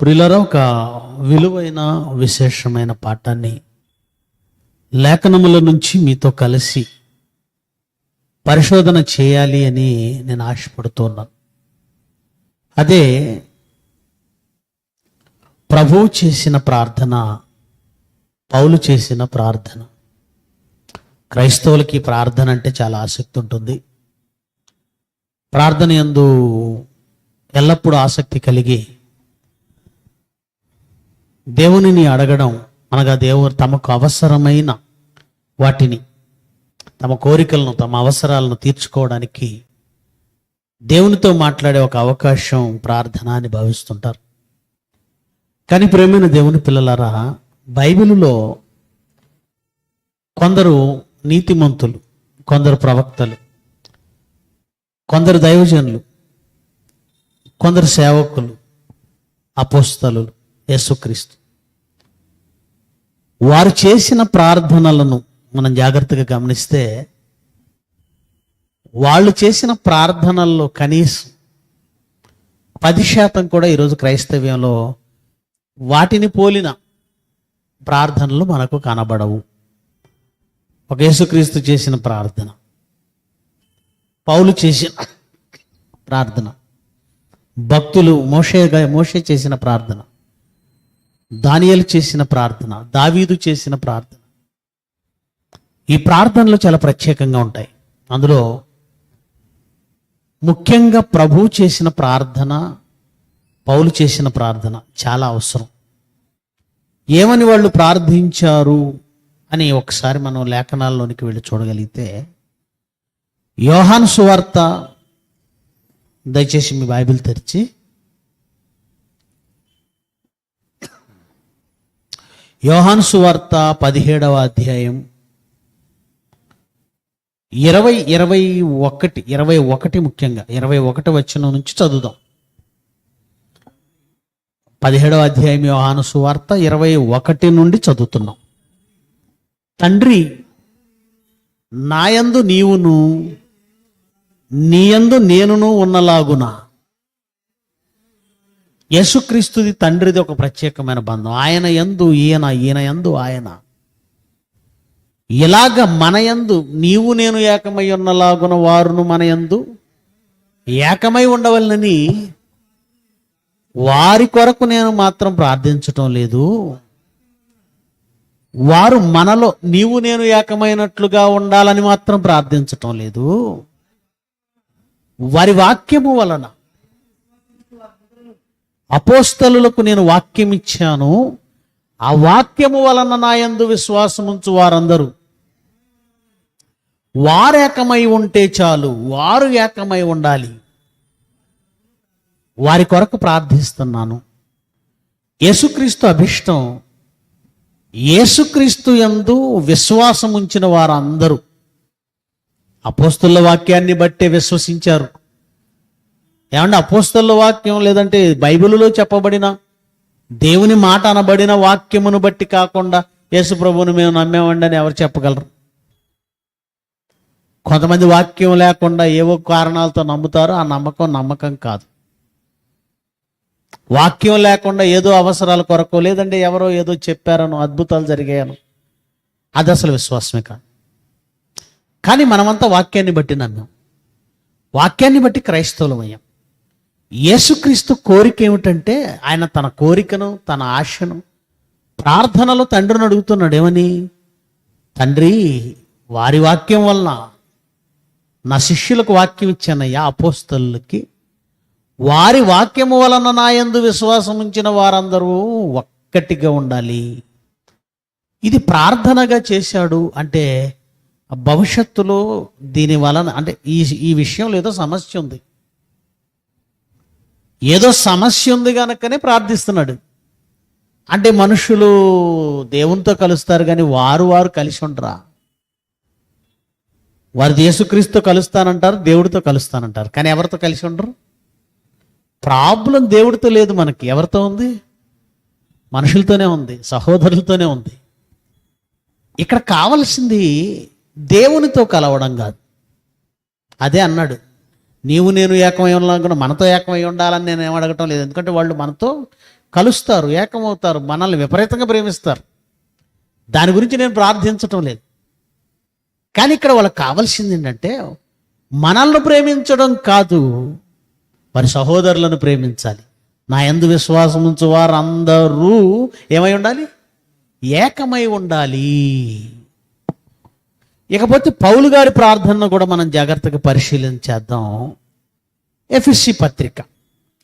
ప్రియులారా, ఒక విలువైన విశేషమైన పాఠాన్ని లేఖనముల నుంచి మీతో కలిసి పరిశోధన చేయాలి అని నేను ఆశపడుతున్నాను. అదే ప్రభువు చేసిన ప్రార్థన, పౌలు చేసిన ప్రార్థన. క్రైస్తవులకి ప్రార్థన అంటే చాలా ఆసక్తి ఉంటుంది. ప్రార్థన యందు ఎల్లప్పుడూ ఆసక్తి కలిగి దేవునిని అడగడం, అనగా దేవుడు తమకు అవసరమైన వాటిని, తమ కోరికలను, తమ అవసరాలను తీర్చుకోవడానికి దేవునితో మాట్లాడే ఒక అవకాశం ప్రార్థన అని భావిస్తుంటారు. కానీ ప్రియమైన దేవుని పిల్లలారా, బైబిలులో కొందరు నీతిమంతులు, కొందరు ప్రవక్తలు, కొందరు దైవజనులు, కొందరు సేవకులు, అపోస్తలులు, యేసుక్రీస్తు వారు చేసిన ప్రార్థనలను మనం జాగ్రత్తగా గమనిస్తే, వాళ్ళు చేసిన ప్రార్థనల్లో కనీసం 10% కూడా ఈరోజు క్రైస్తవ్యంలో వాటిని పోలిన ప్రార్థనలు మనకు కనబడవు. ఒక యేసుక్రీస్తు చేసిన ప్రార్థన, పౌలు చేసిన ప్రార్థన, భక్తులు మోషే చేసిన ప్రార్థన, దానియేలు చేసిన ప్రార్థన, దావీదు చేసిన ప్రార్థన, ఈ ప్రార్థనలు చాలా ప్రత్యేకంగా ఉంటాయి. అందులో ముఖ్యంగా ప్రభువు చేసిన ప్రార్థన, పౌలు చేసిన ప్రార్థన చాలా అవసరం. ఏమని వాళ్ళు ప్రార్థించారు అని ఒకసారి మనం లేఖనాల్లోనికి వెళ్ళి చూడగలిగితే, యోహాను సువార్త, దయచేసి మీ బైబిల్ తెరిచి యోహాను సువార్త 17వ అధ్యాయం 21 ముఖ్యంగా 21 వచనం నుంచి చదువుదాం. 17వ అధ్యాయం యోహాను సువార్త 21 నుండి చదువుతున్నాం. తండ్రి, నాయందు నీవును, నీయందు నేనును ఉన్నలాగున. యేసుక్రీస్తుది తండ్రిది ఒక ప్రత్యేకమైన బంధం. ఆయన యందు ఈయన, ఈయన యందు ఆయన. ఇలాగ మన యందు నీవు నేను ఏకమై ఉన్నలాగున వారును మన యందు ఏకమై ఉండవలనని వారి కొరకు నేను మాత్రం ప్రార్థించటం లేదు. వారు మనలో నీవు నేను ఏకమైనట్లుగా ఉండాలని మాత్రం ప్రార్థించటం లేదు. వారి వాక్యము వలన అపోస్తలులకు నేను వాక్యం ఇచ్చాను. ఆ వాక్యము వలన నా యందు విశ్వాసం ఉంచు వారందరూ వారు ఏకమై ఉంటే చాలు. వారు ఏకమై ఉండాలి. వారి కొరకు ప్రార్థిస్తున్నాను. యేసుక్రీస్తు అభిష్టం, యేసుక్రీస్తు యందు విశ్వాసం ఉంచిన వారందరూ అపోస్తలుల వాక్యాన్ని బట్టే విశ్వసించారు. ఏమంటే అపోస్తలుల వాక్యం లేదంటే బైబిలులో చెప్పబడిన దేవుని మాట అనబడిన వాక్యమును బట్టి కాకుండా యేసు ప్రభువుని మేము నమ్మేమండి అని ఎవరు చెప్పగలరు? కొంతమంది వాక్యం లేకుండా ఏవో కారణాలతో నమ్ముతారు. ఆ నమ్మకం కాదు. వాక్యం లేకుండా ఏదో అవసరాల కొరకు, లేదంటే ఎవరో ఏదో చెప్పారనో, అద్భుతాలు జరిగాయను, అది అసలు విశ్వాసమే కాదు. కానీ మనమంతా వాక్యాన్ని బట్టి నమ్మాం. వాక్యాన్ని బట్టి క్రైస్తవులమయ్యాం. యేసుక్రీస్తు కోరిక ఏమిటంటే, ఆయన తన కోరికను, తన ఆశను ప్రార్థనలో తండ్రిని అడుగుతున్నాడు. ఏమని? తండ్రి, వారి వాక్యం వలన నా శిష్యులకు వాక్యం ఇచ్చానయ్యా, అపోస్తలులకి. వారి వాక్యము వలన నా యందు విశ్వాసం ఉంచిన వారందరూ ఒక్కటిగా ఉండాలి. ఇది ప్రార్థనగా చేశాడు. అంటే భవిష్యత్తులో దీని వలన, అంటే ఈ విషయంలో ఏదో సమస్య ఉంది, ఏదో సమస్య ఉంది కనుకనే ప్రార్థిస్తున్నాడు. అంటే మనుషులు దేవునితో కలుస్తారు కానీ వారు కలిసి ఉండరా? వారు యేసుక్రీస్తుతో కలుస్తానంటారు, దేవుడితో కలుస్తానంటారు, కానీ ఎవరితో కలిసి ఉండరు. ప్రాబ్లం దేవుడితో లేదు, మనకి ఎవరితో ఉంది? మనుషులతోనే ఉంది, సహోదరులతోనే ఉంది. ఇక్కడ కావలసింది దేవునితో కలవడం కాదు. అదే అన్నాడు, నీవు నేను ఏకమై ఉన్నాను, మనతో ఏకమై ఉండాలని నేను ఏమడగటం లేదు. ఎందుకంటే వాళ్ళు మనతో కలుస్తారు, ఏకమవుతారు, మనల్ని విపరీతంగా ప్రేమిస్తారు. దాని గురించి నేను ప్రార్థించటం లేదు. కానీ ఇక్కడ వాళ్ళకి కావాల్సింది ఏంటంటే మనల్ని ప్రేమించడం కాదు, వారి సహోదరులను ప్రేమించాలి. నా యందు విశ్వాసం ఉంచు వారు అందరూ ఏమై ఉండాలి? ఏకమై ఉండాలి. ఇకపోతే పౌలు గారి ప్రార్థనను కూడా మనం జాగ్రత్తగా పరిశీలించేద్దాం. ఎఫెసీ పత్రిక,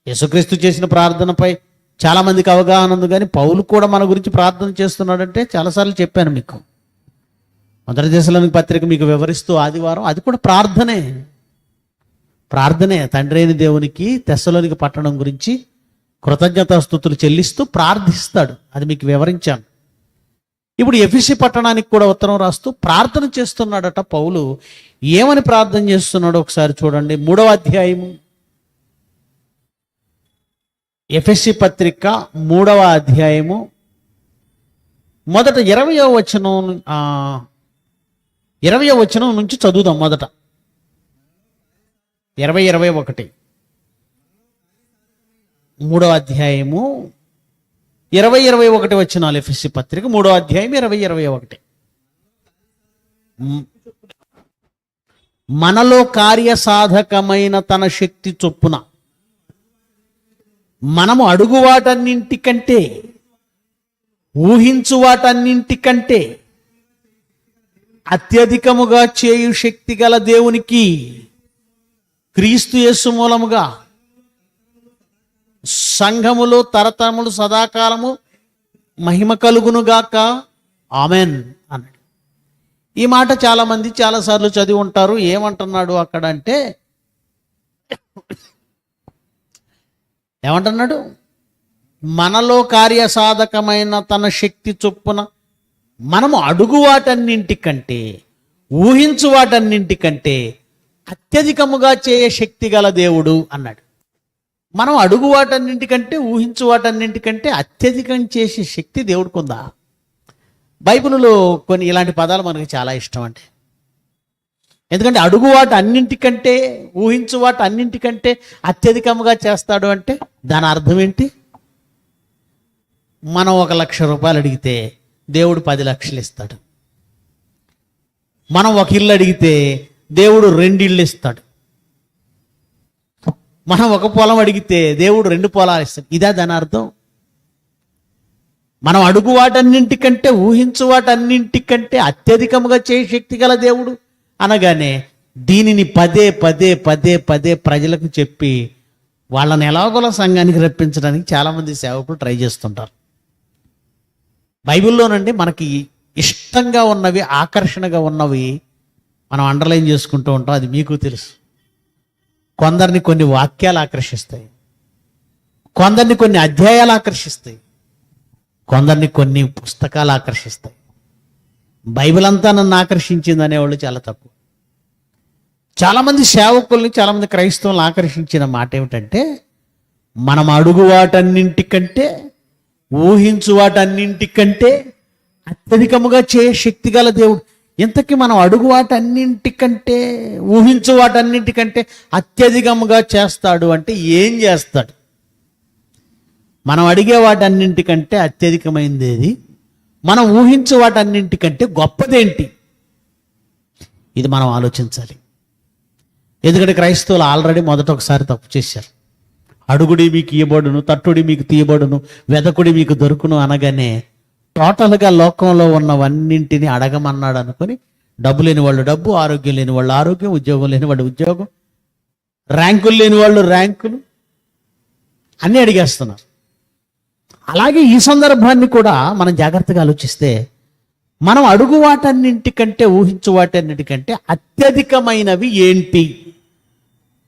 యేసుక్రీస్తు చేసిన ప్రార్థనపై చాలామందికి అవగాహన ఉంది, కానీ పౌలు కూడా మన గురించి ప్రార్థన చేస్తున్నాడంటే చాలాసార్లు చెప్పాను మీకు. మొదటి దశలోని పత్రిక మీకు వివరిస్తూ ఆదివారం, అది కూడా ప్రార్థనే. తండ్రి అయిన దేవునికి తెస్సలోనికి పట్టణం గురించి కృతజ్ఞతాస్తుతులు చెల్లిస్తూ ప్రార్థిస్తాడు, అది మీకు వివరించాను. ఇప్పుడు ఎఫెసీ పట్టణానికి కూడా ఉత్తరం రాస్తూ ప్రార్థన చేస్తున్నాడట పౌలు. ఏమని ప్రార్థన చేస్తున్నాడో ఒకసారి చూడండి. 3వ అధ్యాయము, ఎఫెసీ పత్రిక 3వ అధ్యాయము మొదట 20వ వచనం నుంచి చదువుదాం. మొదట 20-21, 3వ అధ్యాయము 20-21 వచనాలు. ఎఫెసీ పత్రిక 3వ అధ్యాయం 20-21. మనలో కార్యసాధకమైన తన శక్తి చొప్పున మనము అడుగు వాటన్నింటికంటే, ఊహించు వాటన్నింటికంటే అత్యధికముగా చేయు శక్తి గల దేవునికి క్రీస్తు యేసు మూలముగా సంఘములో తరతరములు సదాకాలము మహిమ కలుగునుగాక, ఆమెన్ అన్నాడు. ఈ మాట చాలామంది చాలాసార్లు చదివి ఉంటారు. ఏమంటున్నాడు అక్కడ అంటే, ఏమంటున్నాడు? మనలో కార్యసాధకమైన తన శక్తి చొప్పున మనము అడుగు వాటన్నింటికంటే, ఊహించు వాటన్నింటికంటే అత్యధికముగా చేయ శక్తి గల దేవుడు అన్నాడు. మనం అడుగు వాటన్నింటికంటే, ఊహించు వాటన్నింటికంటే అత్యధికం చేసే శక్తి దేవుడికి ఉందా? బైబిల్లో కొన్ని ఇలాంటి పదాలు మనకి చాలా ఇష్టం అండి. ఎందుకంటే అడుగు వాటి అన్నింటికంటే, ఊహించు వాటి అన్నింటికంటే అత్యధికంగా చేస్తాడు అంటే దాని అర్థం ఏంటి? మనం 1,00,000 రూపాయలు అడిగితే దేవుడు 10 లక్షలు ఇస్తాడు. మనం 1 ఇల్లు అడిగితే దేవుడు 2 ఇళ్ళు ఇస్తాడు. మనం 1 పొలం అడిగితే దేవుడు 2 పొలాలు ఇస్తాడు. ఇదా దాని అర్థం? మనం అడుగు వాటన్నింటికంటే, ఊహించు వాటన్నింటికంటే అత్యధికంగా చేయ శక్తి గల దేవుడు అనగానే దీనిని పదే పదే పదే పదే ప్రజలకు చెప్పి వాళ్ళని ఎలాగోలా సంఘానికి రప్పించడానికి చాలామంది సేవకులు ట్రై చేస్తుంటారు. బైబిల్లోనండి మనకి ఇష్టంగా ఉన్నవి, ఆకర్షణగా ఉన్నవి మనం అండర్లైన్ చేసుకుంటూ ఉంటాం. అది మీకు తెలుసు. కొందరిని కొన్ని వాక్యాలు ఆకర్షిస్తాయి, కొందరిని కొన్ని అధ్యాయాలు ఆకర్షిస్తాయి, కొందరిని కొన్ని పుస్తకాలు ఆకర్షిస్తాయి. బైబిల్ అంతా నన్ను ఆకర్షించింది అనేవాళ్ళు చాలా తక్కువ. చాలామంది సేవకుల్ని, చాలామంది క్రైస్తవులను ఆకర్షించిన మాట ఏమిటంటే, మనం అడుగు వాటన్నింటికంటే, ఊహించు వాటన్నింటికంటే అత్యధికముగా చేయ శక్తి గల దేవుడు. ఇంతకీ మనం అడుగు వాటన్నింటికంటే, ఊహించు వాటన్నింటికంటే అత్యధికముగా చేస్తాడు అంటే ఏం చేస్తాడు? మనం అడిగే వాటన్నింటికంటే అత్యధికమైంది ఏది? మనం ఊహించే వాటన్నింటికంటే గొప్పదేంటి? ఇది మనం ఆలోచించాలి. ఎందుకంటే క్రైస్తవులు ఆల్రెడీ మొదట ఒకసారి తప్పు చేశారు. అడుగుడి మీకు ఇయ్యబడును, తట్టుడి మీకు తీయబడును, వెదకుడి మీకు దొరుకును అనగానే టోటల్గా లోకంలో ఉన్నవన్నింటినీ అడగమన్నాడు అనుకుని డబ్బు లేని వాళ్ళు డబ్బు, ఆరోగ్యం లేని వాళ్ళు ఆరోగ్యం, ఉద్యోగం లేని వాళ్ళు ఉద్యోగం, ర్యాంకులు లేని వాళ్ళు ర్యాంకులు అన్నీ అడిగేస్తున్నారు. అలాగే ఈ సందర్భాన్ని కూడా మనం జాగ్రత్తగా ఆలోచిస్తే, మనం అడుగు వాటన్నింటికంటే, ఊహించు వాటన్నిటికంటే అత్యధికమైనవి ఏంటి?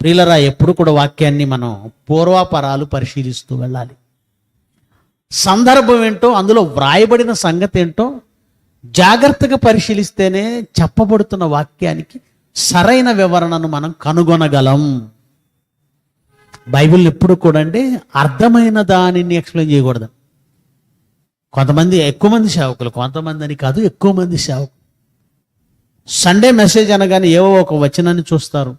ప్రియులరా, ఎప్పుడు కూడా వాక్యాన్ని మనం పూర్వాపరాలు పరిశీలిస్తూ వెళ్ళాలి. సందర్భం ఏంటో, అందులో వ్రాయబడిన సంగతి ఏంటో జాగ్రత్తగా పరిశీలిస్తేనే చెప్పబడుతున్న వాక్యానికి సరైన వివరణను మనం కనుగొనగలం. బైబిల్ని ఎప్పుడు కూడా అండి అర్థమైన దానిని ఎక్స్ప్లెయిన్ చేయకూడదు. కొంతమంది, ఎక్కువ మంది సేవకులు, కొంతమంది అని కాదు, ఎక్కువ మంది సేవకులు సండే మెసేజ్ అనగానే ఏవో ఒక వచనాన్ని చూస్తారు,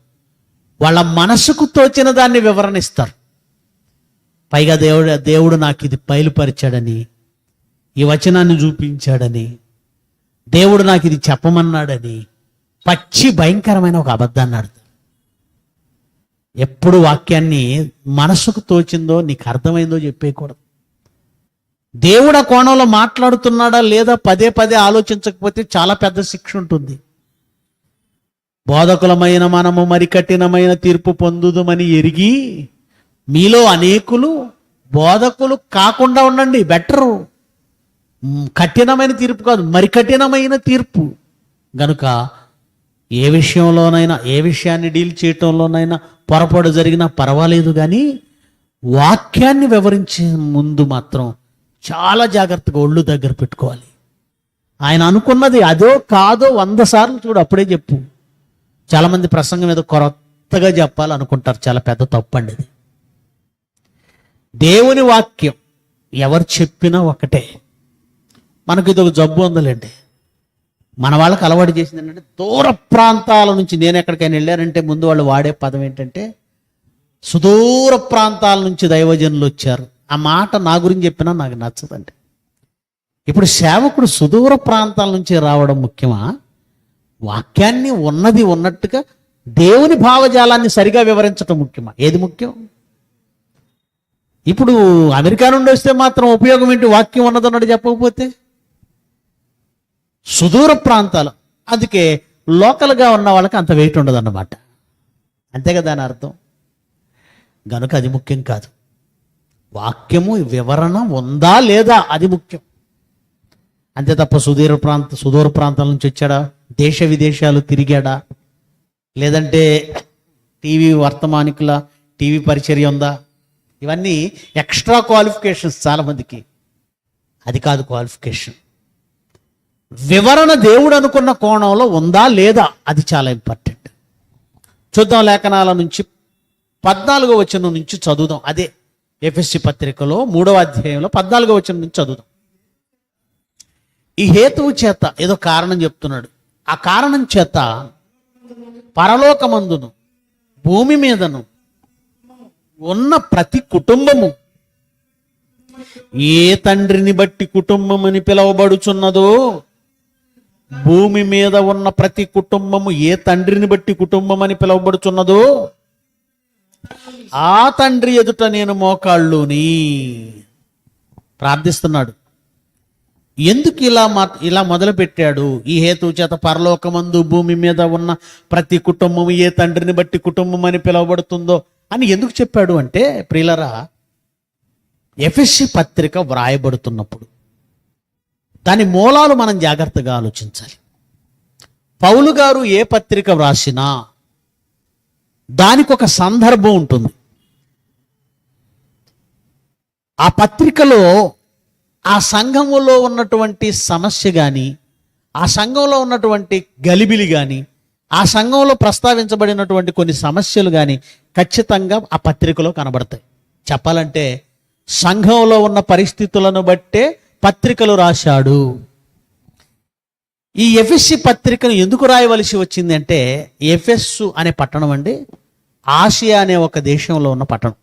వాళ్ళ మనసుకు తోచిన దాన్ని వివరణ ఇస్తారు. పైగా దేవుడు నాకు ఇది బయలుపరిచాడని, ఈ వచనాన్ని చూపించాడని, దేవుడు నాకు ఇది చెప్పమన్నాడని పచ్చి భయంకరమైన ఒక అబద్ధాన్ని ఆడతాడు. ఎప్పుడు వాక్యాన్ని మనసుకు తోచిందో నీకు అర్థమైందో చెప్పేయకూడదు. దేవుడు ఆ కోణంలో మాట్లాడుతున్నాడా లేదా పదే పదే ఆలోచించకపోతే చాలా పెద్ద శిక్ష ఉంటుంది. బోధకులమైన మనము మరి కఠినమైన తీర్పు పొందుదుమని ఎరిగి మీలో అనేకులు బోధకులు కాకుండా ఉండండి. బెటరు. కఠినమైన తీర్పు కాదు, మరి కఠినమైన తీర్పు. గనుక ఏ విషయంలోనైనా, ఏ విషయాన్ని డీల్ చేయటంలోనైనా పొరపాటు జరిగినా పర్వాలేదు, కానీ వాక్యాన్ని వివరించే ముందు మాత్రం చాలా జాగ్రత్తగా ఒళ్ళు దగ్గర పెట్టుకోవాలి. ఆయన అనుకున్నది అదో కాదో 100 సార్లు చూడు, అప్పుడే చెప్పు. చాలామంది ప్రసంగం ఏదో కొత్తగా చెప్పాలనుకుంటారు, చాలా పెద్ద తప్పండి ఇది. దేవుని వాక్యం ఎవరు చెప్పినా ఒకటే. మనకు ఇది ఒక జబ్బు ఉందలేండి. మన వాళ్ళకి అలవాటు చేసింది ఏంటంటే, దూర ప్రాంతాల నుంచి నేను ఎక్కడికైనా వెళ్ళారంటే ముందు వాళ్ళు వాడే పదం ఏంటంటే, సుదూర ప్రాంతాల నుంచి దైవజనులు వచ్చారు. ఆ మాట నా గురించి చెప్పినా నాకు నచ్చదండి. ఇప్పుడు సేవకుడు సుదూర ప్రాంతాల నుంచి రావడం ముఖ్యమా, వాక్యాన్ని ఉన్నది ఉన్నట్టుగా దేవుని భావజాలాన్ని సరిగా వివరించడం ముఖ్యమా? ఏది ముఖ్యం? ఇప్పుడు అమెరికా నుండి వస్తే మాత్రం ఉపయోగం ఏంటి వాక్యం ఉన్నదన్నట్టు చెప్పకపోతే? సుదూర ప్రాంతాలు, అందుకే లోకల్గా ఉన్న వాళ్ళకి అంత వెయిట్ ఉండదు అన్నమాట. అంతే కదా దాని అర్థం. గనుక అది ముఖ్యం కాదు. వాక్యము వివరణ ఉందా లేదా అది ముఖ్యం. అంతే తప్ప సుదూర ప్రాంతాల నుంచి వచ్చాడా, దేశ విదేశాలు తిరిగాడా, లేదంటే టీవీ వర్తమానికుల టీవీ పరిచర్య ఉందా, ఇవన్నీ ఎక్స్ట్రా క్వాలిఫికేషన్స్ చాలామందికి. అది కాదు క్వాలిఫికేషన్. వివరణ దేవుడు అనుకున్న కోణంలో ఉందా లేదా అది చాలా ఇంపార్టెంట్. చూద్దాం, లేఖనాల నుంచి 14వ వచనం నుంచి చదువుదాం. అదే ఎఫెసీ పత్రికలో 3వ అధ్యాయంలో 14వ వచనం నుంచి చదువుదాం. ఈ హేతువు చేత ఏదో కారణం చెప్తున్నాడు. ఆ కారణం చేత పరలోకమందును భూమి మీదను ఉన్న ప్రతి కుటుంబము ఏ తండ్రిని బట్టి కుటుంబం అని పిలువబడుచున్నదో, భూమి మీద ఉన్న ప్రతి కుటుంబము ఏ తండ్రిని బట్టి కుటుంబం అని పిలువబడుచున్నదో ఆ తండ్రి ఎదుట నేను మోకాళ్ళుని ప్రార్థిస్తున్నాడు. ఎందుకు ఇలా మొదలు పెట్టాడు? ఈ హేతువు చేత పరలోకమందు భూమి మీద ఉన్న ప్రతి కుటుంబం ఏ తండ్రిని బట్టి కుటుంబం అని పిలువబడుతుందో అని ఎందుకు చెప్పాడు అంటే, ప్రియులరా, ఎఫెసీ పత్రిక వ్రాయబడుతున్నప్పుడు దాని మూలాలు మనం జాగ్రత్తగా ఆలోచించాలి. పౌలు గారు ఏ పత్రిక వ్రాసినా దానికి ఒక సందర్భం ఉంటుంది. ఆ పత్రికలో ఆ సంఘములో ఉన్నటువంటి సమస్య కానీ, ఆ సంఘంలో ఉన్నటువంటి గలిబిలి కానీ, ఆ సంఘంలో ప్రస్తావించబడినటువంటి కొన్ని సమస్యలు కానీ ఖచ్చితంగా ఆ పత్రికలో కనబడతాయి. చెప్పాలంటే సంఘంలో ఉన్న పరిస్థితులను బట్టే పత్రికలు రాశాడు. ఈ ఎఫెసీ పత్రికను ఎందుకు రాయవలసి వచ్చింది అంటే, ఎఫెస్సు అనే పట్టణం అండి ఆసియా అనే ఒక దేశంలో ఉన్న పట్టణం.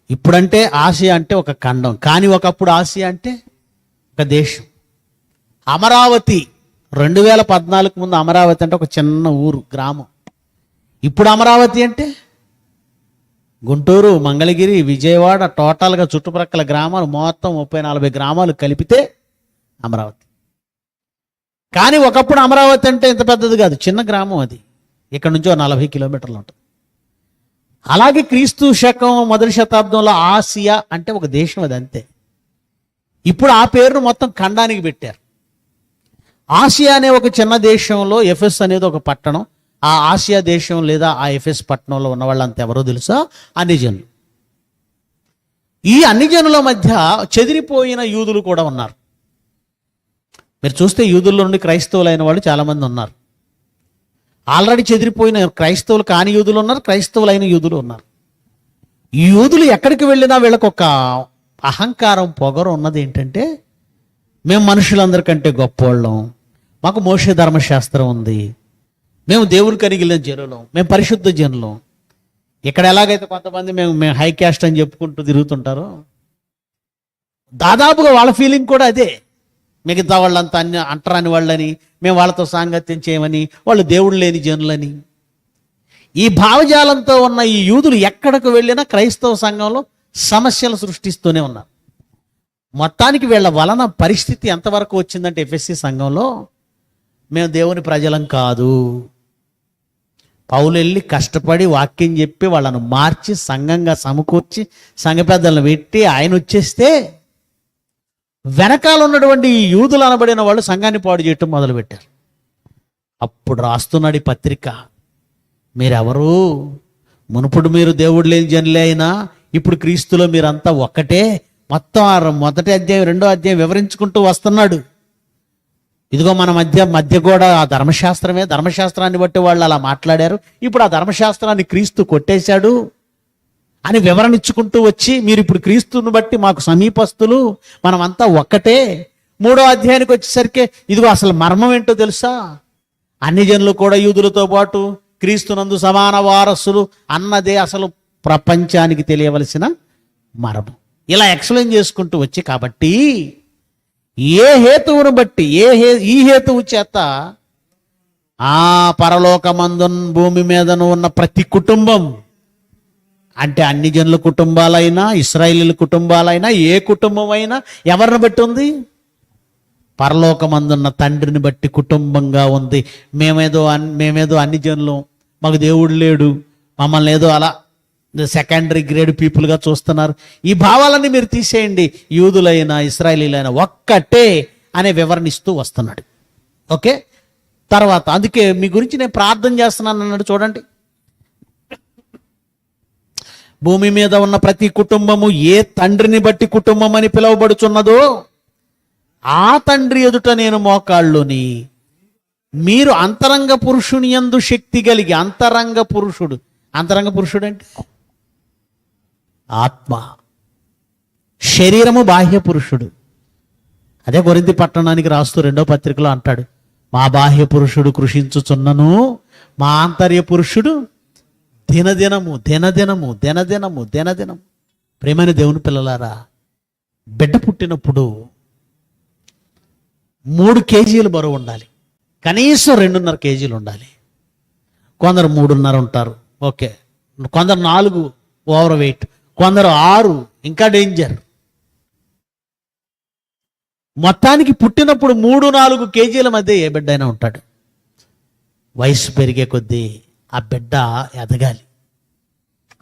ఇప్పుడంటే ఆసియా అంటే ఒక ఖండం, కానీ ఒకప్పుడు ఆసియా అంటే ఒక దేశం. అమరావతి 2014 ముందు అమరావతి అంటే ఒక చిన్న ఊరు, గ్రామం. ఇప్పుడు అమరావతి అంటే గుంటూరు, మంగళగిరి, విజయవాడ, టోటల్గా చుట్టుప్రక్కల గ్రామాలు మొత్తం 30-40 గ్రామాలు కలిపితే అమరావతి. కానీ ఒకప్పుడు అమరావతి అంటే ఇంత పెద్దది కాదు, చిన్న గ్రామం. అది ఇక్కడ నుంచి 40 కిలోమీటర్లు ఉంటుంది. అలాగే క్రీస్తు శకం 1వ శతాబ్దంలో ఆసియా అంటే ఒక దేశం, అది అంతే. ఇప్పుడు ఆ పేరును మొత్తం ఖండానికి పెట్టారు. ఆసియా అనే ఒక చిన్న దేశంలో ఎఫెస్ అనేది ఒక పట్టణం. ఆ ఆసియా దేశం లేదా ఆ ఎఫెస్ పట్టణంలో ఉన్న వాళ్ళంతా ఎవరో తెలుసా? అన్ని జనులు. ఈ అన్ని జనుల మధ్య చెదిరిపోయిన యూదులు కూడా ఉన్నారు. మీరు చూస్తే యూదుల్లో నుండి క్రైస్తవులైన వాళ్ళు చాలామంది ఉన్నారు. ఆల్రెడీ చెదిరిపోయిన క్రైస్తవులు కాని యూదులు ఉన్నారు, క్రైస్తవులైన యూదులు ఉన్నారు. ఈ యూదులు ఎక్కడికి వెళ్ళినా వీళ్ళకు ఒక అహంకారం, పొగరు ఉన్నది. ఏంటంటే, మేము మనుషులందరికంటే గొప్పవాళ్ళం, మాకు మోషే ధర్మశాస్త్రం ఉంది, మేము దేవుడు కలిగిన జనులం, మేము పరిశుద్ధ జనులం. ఇక్కడ ఎలాగైతే కొంతమంది మేము హై క్యాస్ట్ అని చెప్పుకుంటూ తిరుగుతుంటారో, దాదాపుగా వాళ్ళ ఫీలింగ్ కూడా అదే. మిగతా వాళ్ళంతా అంటరాని వాళ్ళని, మేము వాళ్ళతో సాంగత్యం చేయమని, వాళ్ళు దేవుడు లేని జనులని. ఈ భావజాలంతో ఉన్న ఈ యూదులు ఎక్కడికి వెళ్ళినా క్రైస్తవ సంఘంలో సమస్యలు సృష్టిస్తూనే ఉన్నారు. మొత్తానికి వీళ్ళ వలన పరిస్థితి ఎంతవరకు వచ్చిందంటే ఎఫ్ఎస్సి సంఘంలో, మేము దేవుని ప్రజలం కాదు. పౌలు వెళ్ళి కష్టపడి వాక్యం చెప్పి వాళ్ళను మార్చి సంఘంగా సమకూర్చి సంఘ పెద్దలను పెట్టి ఆయన వచ్చేస్తే వెనకాల ఉన్నటువంటి ఈ యూదులు అనబడిన వాళ్ళు సంఘాన్ని పాడు చేయటం మొదలుపెట్టారు. అప్పుడు రాస్తున్నాడు ఈ పత్రిక, మీరెవరు? మునుపుడు మీరు దేవుడు లేని జనులే అయినా ఇప్పుడు క్రీస్తులో మీరంతా ఒక్కటే. మొత్తం మొదటి అధ్యాయం రెండో అధ్యాయం వివరించుకుంటూ వస్తున్నాడు. ఇదిగో మన మధ్య కూడా ఆ ధర్మశాస్త్రమే, ధర్మశాస్త్రాన్ని బట్టి వాళ్ళు అలా మాట్లాడారు, ఇప్పుడు ఆ ధర్మశాస్త్రాన్ని క్రీస్తు కొట్టేశాడు అని వివరణ ఇచ్చుకుంటూ వచ్చి, మీరు ఇప్పుడు క్రీస్తుని బట్టి మాకు సమీపస్తులు, మనమంతా ఒక్కటే. మూడో అధ్యాయానికి వచ్చేసరికి ఇదిగో అసలు మర్మం ఏంటో తెలుసా, అన్ని జనులు కూడా యూదులతో పాటు క్రీస్తునందు సమాన వారసులు అన్నదే అసలు ప్రపంచానికి తెలియవలసిన మర్మం. ఇలా ఎక్స్ప్లెయిన్ చేసుకుంటూ వచ్చి, కాబట్టి ఏ హేతువును బట్టి ఈ హేతువు చేత ఆ పరలోకమందు భూమి మీదను ఉన్న ప్రతి కుటుంబం, అంటే అన్ని జనుల కుటుంబాలైనా ఇశ్రాయేలీల కుటుంబాలైనా ఏ కుటుంబం అయినా ఎవరిని బట్టి ఉంది? పరలోకమందున్న తండ్రిని బట్టి కుటుంబంగా ఉంది. మేమేదో అన్ని జనులు, మాకు దేవుడు లేడు, మమ్మల్ని ఏదో అలా సెకండరీ గ్రేడ్ పీపుల్గా చూస్తున్నారు. ఈ భావాలన్నీ మీరు తీసేయండి. యూదులైనా ఇశ్రాయేలీలైనా ఒక్కటే అనే వివరణ ఇస్తూ వస్తున్నాడు. ఓకే, తర్వాత అందుకే మీ గురించి నేను ప్రార్థన చేస్తున్నాను అన్నాడు. చూడండి, భూమి మీద ఉన్న ప్రతి కుటుంబము ఏ తండ్రిని బట్టి కుటుంబం అని పిలువబడుచున్నదో ఆ తండ్రి ఎదుట నేను మోకాళ్ళుని, మీరు అంతరంగ పురుషుని యందు శక్తి కలిగి. అంతరంగ పురుషుడు అంటే ఆత్మ, శరీరము బాహ్య పురుషుడు. అదే కొరింథీ పట్టణానికి రాస్తూ రెండో పత్రికలో అంటాడు, మా బాహ్య పురుషుడు కృషించుచున్నను, మా ఆంతర్య పురుషుడు దినదినము. ప్రేమైన దేవుని పిల్లలారా, బిడ్డ పుట్టినప్పుడు 3 కేజీలు బరువు ఉండాలి, కనీసం 2.5 కేజీలు ఉండాలి. కొందరు 3.5 ఉంటారు, ఓకే. కొందరు 4 ఓవర్ వెయిట్, కొందరు 6, ఇంకా డేంజర్. మొత్తానికి పుట్టినప్పుడు 3-4 కేజీల మధ్య ఏ బిడ్డ అయినా ఉంటాడు. వయసు పెరిగే కొద్దీ ఆ బిడ్డ ఎదగాలి,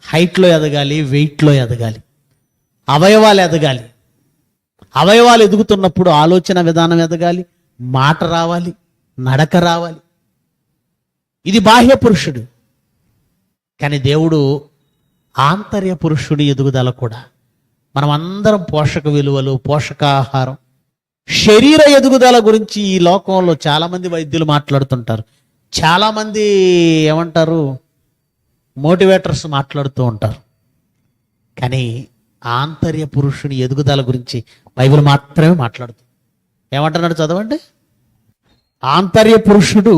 హైట్లో ఎదగాలి, వెయిట్లో ఎదగాలి, అవయవాలు ఎదగాలి. అవయవాలు ఎదుగుతున్నప్పుడు ఆలోచన విధానం ఎదగాలి, మాట రావాలి, నడక రావాలి. ఇది బాహ్య పురుషుడు. కానీ దేవుడు ఆంతర్య పురుషుడి ఎదుగుదల కూడా, మనం అందరం పోషక విలువలు, పోషకాహారం, శరీర ఎదుగుదల గురించి ఈ లోకంలో చాలామంది వైద్యులు మాట్లాడుతుంటారు, చాలామంది ఏమంటారు మోటివేటర్స్ మాట్లాడుతూ ఉంటారు. కానీ ఆంతర్య పురుషుని ఎదుగుదల గురించి బైబిల్ మాత్రమే మాట్లాడుతుంది. ఏమంటున్నాడు చదవండి, ఆంతర్య పురుషుడు,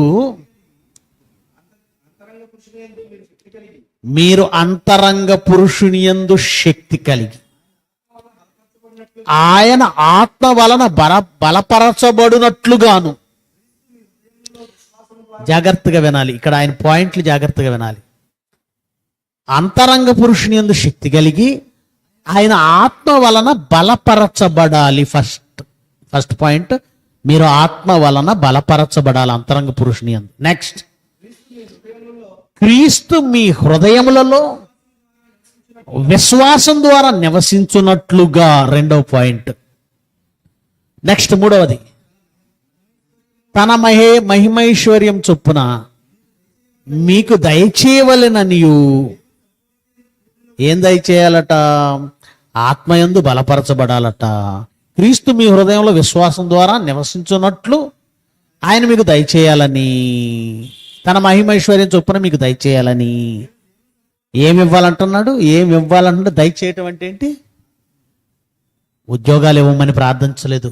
మీరు అంతరంగ పురుషుని యందు శక్తి కలిగి ఆయన ఆత్మ వలన బలపరచబడినట్లుగాను. జాగ్రత్తగా వినాలి, ఇక్కడ ఆయన పాయింట్లు జాగ్రత్తగా వినాలి. అంతరంగ పురుషుని యందు శక్తి కలిగి ఆయన ఆత్మ వలన బలపరచబడాలి. ఫస్ట్ పాయింట్, మీరు ఆత్మ వలన బలపరచబడాలి అంతరంగ పురుషుని యందు. నెక్స్ట్, క్రీస్తు మీ హృదయములలో విశ్వాసం ద్వారా నివసించున్నట్లుగా. రెండవ పాయింట్. నెక్స్ట్, మూడవది, తన మహిమైశ్వర్యం చొప్పున మీకు దయచేయవలెననియు. ఏం దయచేయాలట? ఆత్మయందు బలపరచబడాలట. క్రీస్తు మీ హృదయంలో విశ్వాసం ద్వారా నివసించున్నట్లు ఆయన మీకు దయచేయాలని, తన మహిమైశ్వర్యం చొప్పున మీకు దయచేయాలని. ఏమి ఇవ్వాలంటున్నాడు? ఏమి ఇవ్వాలంటే దయచేయటం అంటే ఏంటి? ఉద్యోగాలు ఇవ్వమని ప్రార్థించలేదు.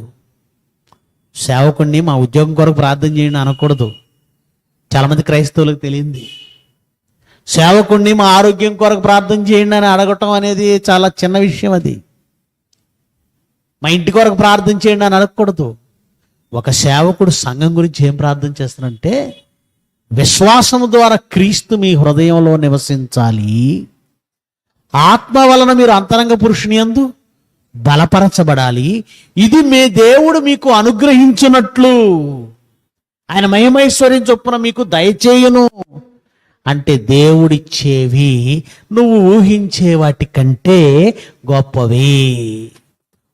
సేవకుడిని మా ఉద్యోగం కొరకు ప్రార్థన చేయండి అనకూడదు. చాలామంది క్రైస్తవులకు తెలియంది. సేవకుడిని మా ఆరోగ్యం కొరకు ప్రార్థన చేయండి అని అడగటం అనేది చాలా చిన్న విషయం. అది మా ఇంటి కొరకు ప్రార్థన చేయండి అని అడగకూడదు. ఒక సేవకుడు సంఘం గురించి ఏం ప్రార్థన చేస్తానంటే, విశ్వాసము ద్వారా క్రీస్తు మీ హృదయంలో నివసించాలి, ఆత్మ వలన మీరు అంతరంగ పురుషుని యందు బలపరచబడాలి, ఇది మీ దేవుడు మీకు అనుగ్రహించినట్లు ఆయన మహిమైశ్వర్యం చొప్పున మీకు దయచేయును. అంటే దేవుడిచ్చేవి నువ్వు ఊహించే వాటి కంటే గొప్పవి.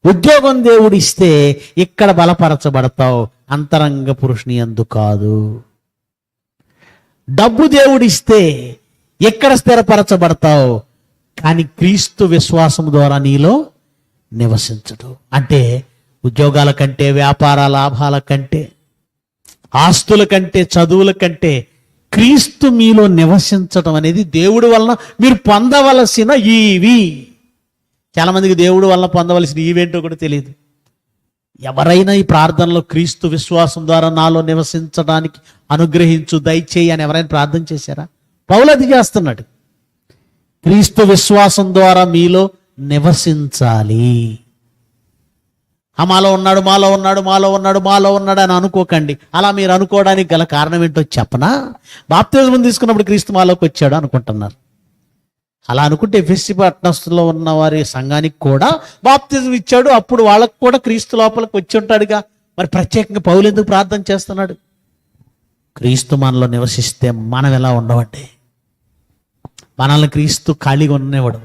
ఉద్యోగం దేవుడిస్తే ఇక్కడ బలపరచబడతావు, అంతరంగ పురుషుని యందు కాదు. డబ్బు దేవుడిస్తే ఎక్కడ స్థిరపరచబడతావు, కానీ క్రీస్తు విశ్వాసం ద్వారా నీలో నివసించడు. అంటే ఉద్యోగాల కంటే, వ్యాపార లాభాల కంటే, ఆస్తుల కంటే, చదువుల కంటే క్రీస్తు మీలో నివసించడం అనేది దేవుడి వలన మీరు పొందవలసిన ఈవి. చాలా మందికి దేవుడి వలన పొందవలసిన ఈవేంటో కూడా తెలియదు. ఎవరైనా ఈ ప్రార్థనలో క్రీస్తు విశ్వాసం ద్వారా నాలో నివసించడానికి అనుగ్రహించు, దయచేయి అని ఎవరైనా ప్రార్థన చేశారా? పౌలు అది చేస్తున్నాడు. క్రీస్తు విశ్వాసం ద్వారా మీలో నివసించాలి. మాలో ఉన్నాడు, మాలో ఉన్నాడు, మాలో ఉన్నాడు, మాలో ఉన్నాడు అని అనుకోకండి. అలా మీరు అనుకోవడానికి గల కారణం ఏంటో చెప్పనా? బాప్తిజం తీసుకున్నప్పుడు క్రీస్తు మాలోకి వచ్చాడు అనుకుంటున్నారు. అలా అనుకుంటే ఎఫెసీ పట్టణస్థుల్లో ఉన్న వారి సంఘానికి కూడా బాప్తిజం ఇచ్చాడు, అప్పుడు వాళ్ళకు కూడా క్రీస్తు లోపలికి వచ్చి ఉంటాడుగా. మరి ప్రత్యేకంగా పౌలు ఎందుకు ప్రార్థన చేస్తున్నాడు? క్రీస్తు మనలో నివసిస్తే మనం ఎలా ఉండవండి? మనల్ని క్రీస్తు ఖాళీగా ఉండనివ్వడు.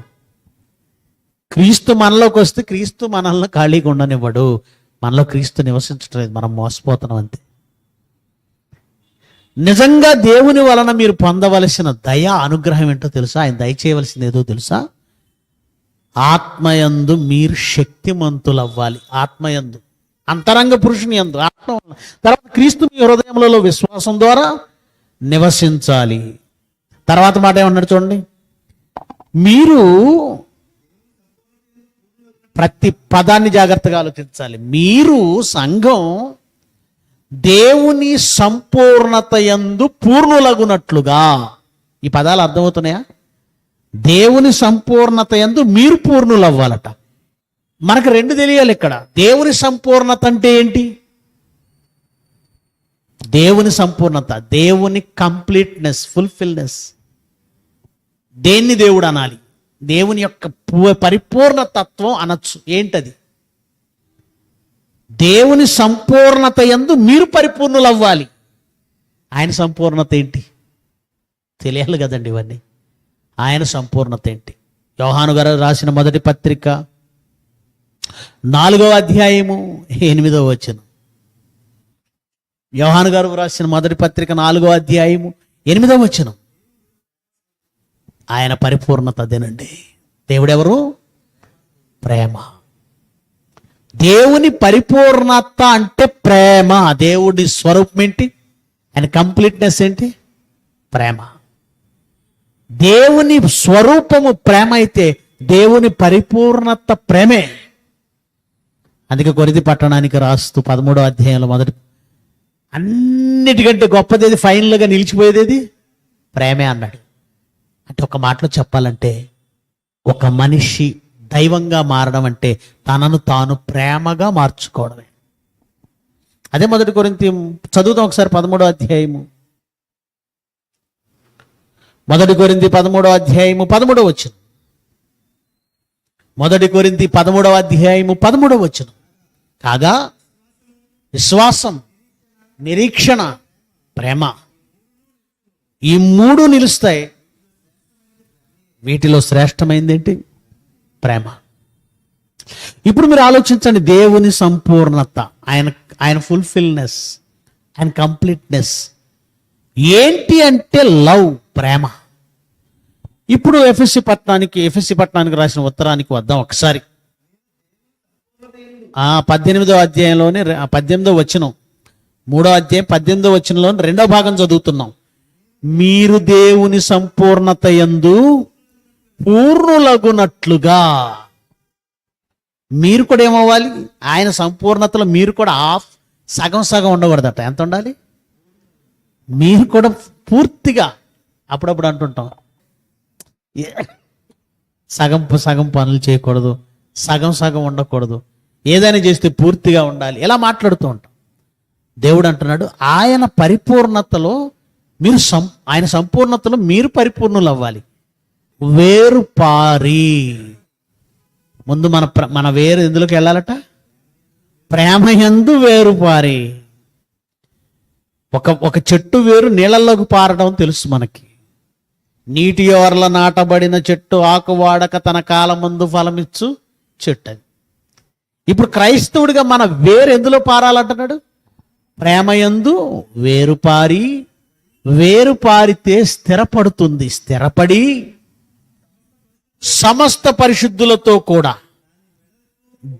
క్రీస్తు మనలోకి వస్తే క్రీస్తు మనల్ని ఖాళీగా ఉండనివ్వడు. మనలో క్రీస్తు నివసించడం లేదు, మనం మోసపోతున్నాం అంతే. నిజంగా దేవుని వలన మీరు పొందవలసిన దయ, అనుగ్రహం ఏంటో తెలుసా? ఆయన దయచేయవలసింది ఏదో తెలుసా? ఆత్మయందు మీరు శక్తిమంతులు అవ్వాలి. ఆత్మయందు, అంతరంగ పురుషుని యందు, ఆత్మ. తర్వాత క్రీస్తు మీ హృదయములలో విశ్వాసం ద్వారా నివసించాలి. తర్వాత మాట ఏమన్నాడు చూడండి, మీరు ప్రతి పదాన్ని జాగ్రత్తగా ఆలోచించాలి. మీరు సంఘం దేవుని సంపూర్ణత యందు పూర్ణులగునట్లుగా. ఈ పదాలు అర్థమవుతున్నాయా? దేవుని సంపూర్ణత యందు మీరు పూర్ణులు అవ్వాలట. మనకు రెండు తెలియాలి ఇక్కడ. దేవుని సంపూర్ణత అంటే ఏంటి? దేవుని సంపూర్ణత, దేవుని కంప్లీట్నెస్, ఫుల్ఫిల్నెస్. దేన్ని దేవుడు అనాలి? దేవుని యొక్క పరిపూర్ణ తత్వం అనొచ్చు. ఏంటది? దేవుని సంపూర్ణత యందు మీరు పరిపూర్ణులు అవ్వాలి. ఆయన సంపూర్ణత ఏంటి తెలియాలి కదండి. ఇవన్నీ ఆయన సంపూర్ణత ఏంటి? యోహాను గారు రాసిన మొదటి పత్రిక 4వ అధ్యాయము 8వ వచనం. యోహాను గారు రాసిన మొదటి పత్రిక 4వ అధ్యాయము 8వ వచనం. ఆయన పరిపూర్ణత అదేనండి. దేవుడెవరు? ప్రేమ. దేవుని పరిపూర్ణత అంటే ప్రేమ. దేవుడి స్వరూపం ఏంటి? ఆయన కంప్లీట్నెస్ ఏంటి? ప్రేమ. దేవుని స్వరూపము ప్రేమ అయితే దేవుని పరిపూర్ణత ప్రేమే. అందుకే కొరింథీ పట్టణానికి రాస్తూ 13వ అధ్యాయంలో మొదటి, అన్నిటికంటే గొప్పది, ఫైనల్గా నిలిచిపోయేది ప్రేమే అన్నాడు. అంటే ఒక మాటలో చెప్పాలంటే, ఒక మనిషి దైవంగా మారడం అంటే తనను తాను ప్రేమగా మార్చుకోవడమే. అదే మొదటి కొరింథీ చదువుతాం ఒకసారి 13వ అధ్యాయము. మొదటి కొరింథీ 13వ అధ్యాయము 13వ వచనం. మొదటి కొరింథీ 13వ అధ్యాయము 13వ వచనం. కాగా విశ్వాసం, నిరీక్షణ, ప్రేమ, ఈ మూడు నిలుస్తాయి. వీటిలో శ్రేష్టమైంది ఏంటి? ప్రేమ. ఇప్పుడు మీరు ఆలోచించండి, దేవుని సంపూర్ణత, ఆయన ఫుల్ఫిల్నెస్, ఆయన కంప్లీట్నెస్ ఏంటి అంటే లవ్, ప్రేమ. ఇప్పుడు ఎఫెసీ పట్టణానికి రాసిన ఉత్తరానికి వద్దాం ఒకసారి. 18వ అధ్యాయంలోనే 18వ వచనం, 3వ అధ్యాయం 18వ వచనంలో 2వ భాగం చదువుతున్నాం. మీరు దేవుని సంపూర్ణత యందు పూర్ణులగునట్లుగా. మీరు కూడా ఏమవ్వాలి? ఆయన సంపూర్ణతలో మీరు కూడా సగం సగం ఉండకూడదట. ఎంత ఉండాలి? మీరు కూడా పూర్తిగా. అప్పుడప్పుడు అంటుంటాం, సగం సగం పనులు చేయకూడదు, సగం సగం ఉండకూడదు, ఏదైనా చేస్తే పూర్తిగా ఉండాలి, ఇలా మాట్లాడుతూ ఉంటాం. దేవుడు అంటున్నాడు ఆయన పరిపూర్ణతలో మీరు ఆయన సంపూర్ణతలో మీరు పరిపూర్ణులు అవ్వాలి. వేరు పారి, ముందు మన వేరు ఎందులోకి వెళ్ళాలట? ప్రేమ యందు వేరు పారి. ఒక చెట్టు వేరు నీళ్ళల్లోకి పారడం తెలుసు మనకి. నీటి ఓవర్ల నాటబడిన చెట్టు ఆకు వాడక తన కాలం ముందు ఫలమిచ్చు చెట్టు అది. ఇప్పుడు క్రైస్తవుడిగా మన వేరు ఎందులో పారాలంటున్నాడు? ప్రేమ యందు వేరుపారి, వేరు పారితే స్థిరపడుతుంది. స్థిరపడి సమస్త పరిశుద్ధులతో కూడా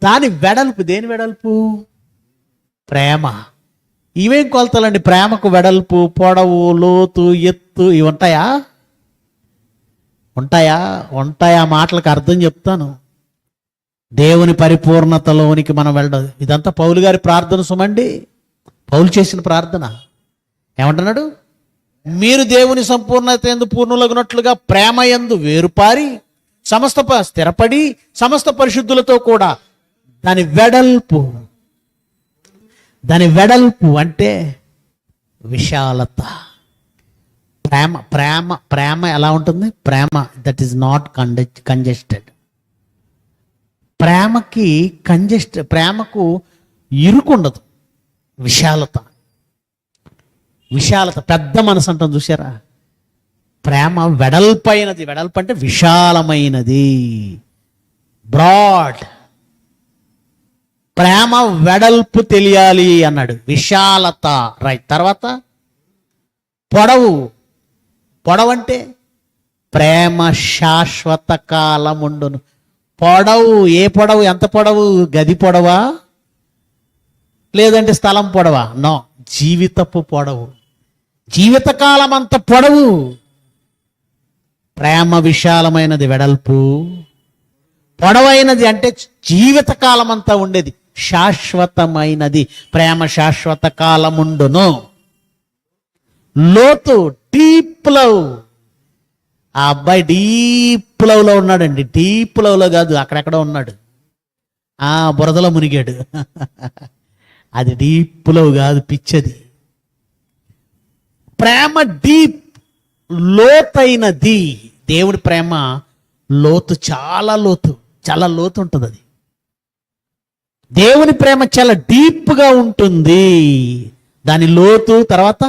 దాని వెడల్పు, దేని వెడల్పు? ప్రేమ. ఇవేం కొలతలండి? ప్రేమకు వెడల్పు, పొడవు, లోతు, ఎత్తు ఇవి ఉంటాయా? ఉంటాయా? మాటలకు అర్థం చెప్తాను. దేవుని పరిపూర్ణతలోనికి మనం వెళ్ళడం. ఇదంతా పౌలు గారి ప్రార్థన సుమండి. పౌలు చేసిన ప్రార్థన ఏమంటున్నాడు? మీరు దేవుని సంపూర్ణత యందు పూర్ణులగునట్లుగా ప్రేమ యందు వేరుపారి స్థిరపడి సమస్త పరిశుద్ధులతో కూడా దాని వెడల్పు అంటే విశాలత. ప్రేమ ఎలా ఉంటుంది? ప్రేమ దట్ ఈస్ నాట్ కంజెస్టెడ్. ప్రేమకు ఇరుకుండదు. విశాలత పెద్ద మనసు అంటాం చూసారా? ప్రేమ వెడల్పైనది. వెడల్పు అంటే విశాలమైనది, బ్రాడ్. ప్రేమ వెడల్పు తెలియాలి అన్నాడు. విశాలత, రైట్. తర్వాత పొడవు అంటే ప్రేమ శాశ్వత కాలముండును. పొడవు, ఏ పొడవు? ఎంత పొడవు? గది పొడవా లేదంటే స్థలం పొడవా? నో, జీవితపు పొడవు, జీవితకాలం అంత పొడవు. ప్రేమ విశాలమైనది, వెడల్పు పొడవైనది అంటే జీవితకాలం అంతా ఉండేది, శాశ్వతమైనది. ప్రేమ శాశ్వత కాలముండును. లోతు, డీప్ లవ్. ఆ అబ్బాయి డీప్ లవ్ లో ఉన్నాడండి. డీప్ లవ్ లో కాదు, అక్కడెక్కడ ఉన్నాడు, బురదలో మునిగాడు. అది డీప్ లవ్ కాదు, పిచ్చది. ప్రేమ డీప్, లోతైనది. దేవుడి ప్రేమ లోతు, చాలా లోతు ఉంటుంది. అది దేవుని ప్రేమ చాలా డీప్గా ఉంటుంది. దాని లోతు, తర్వాత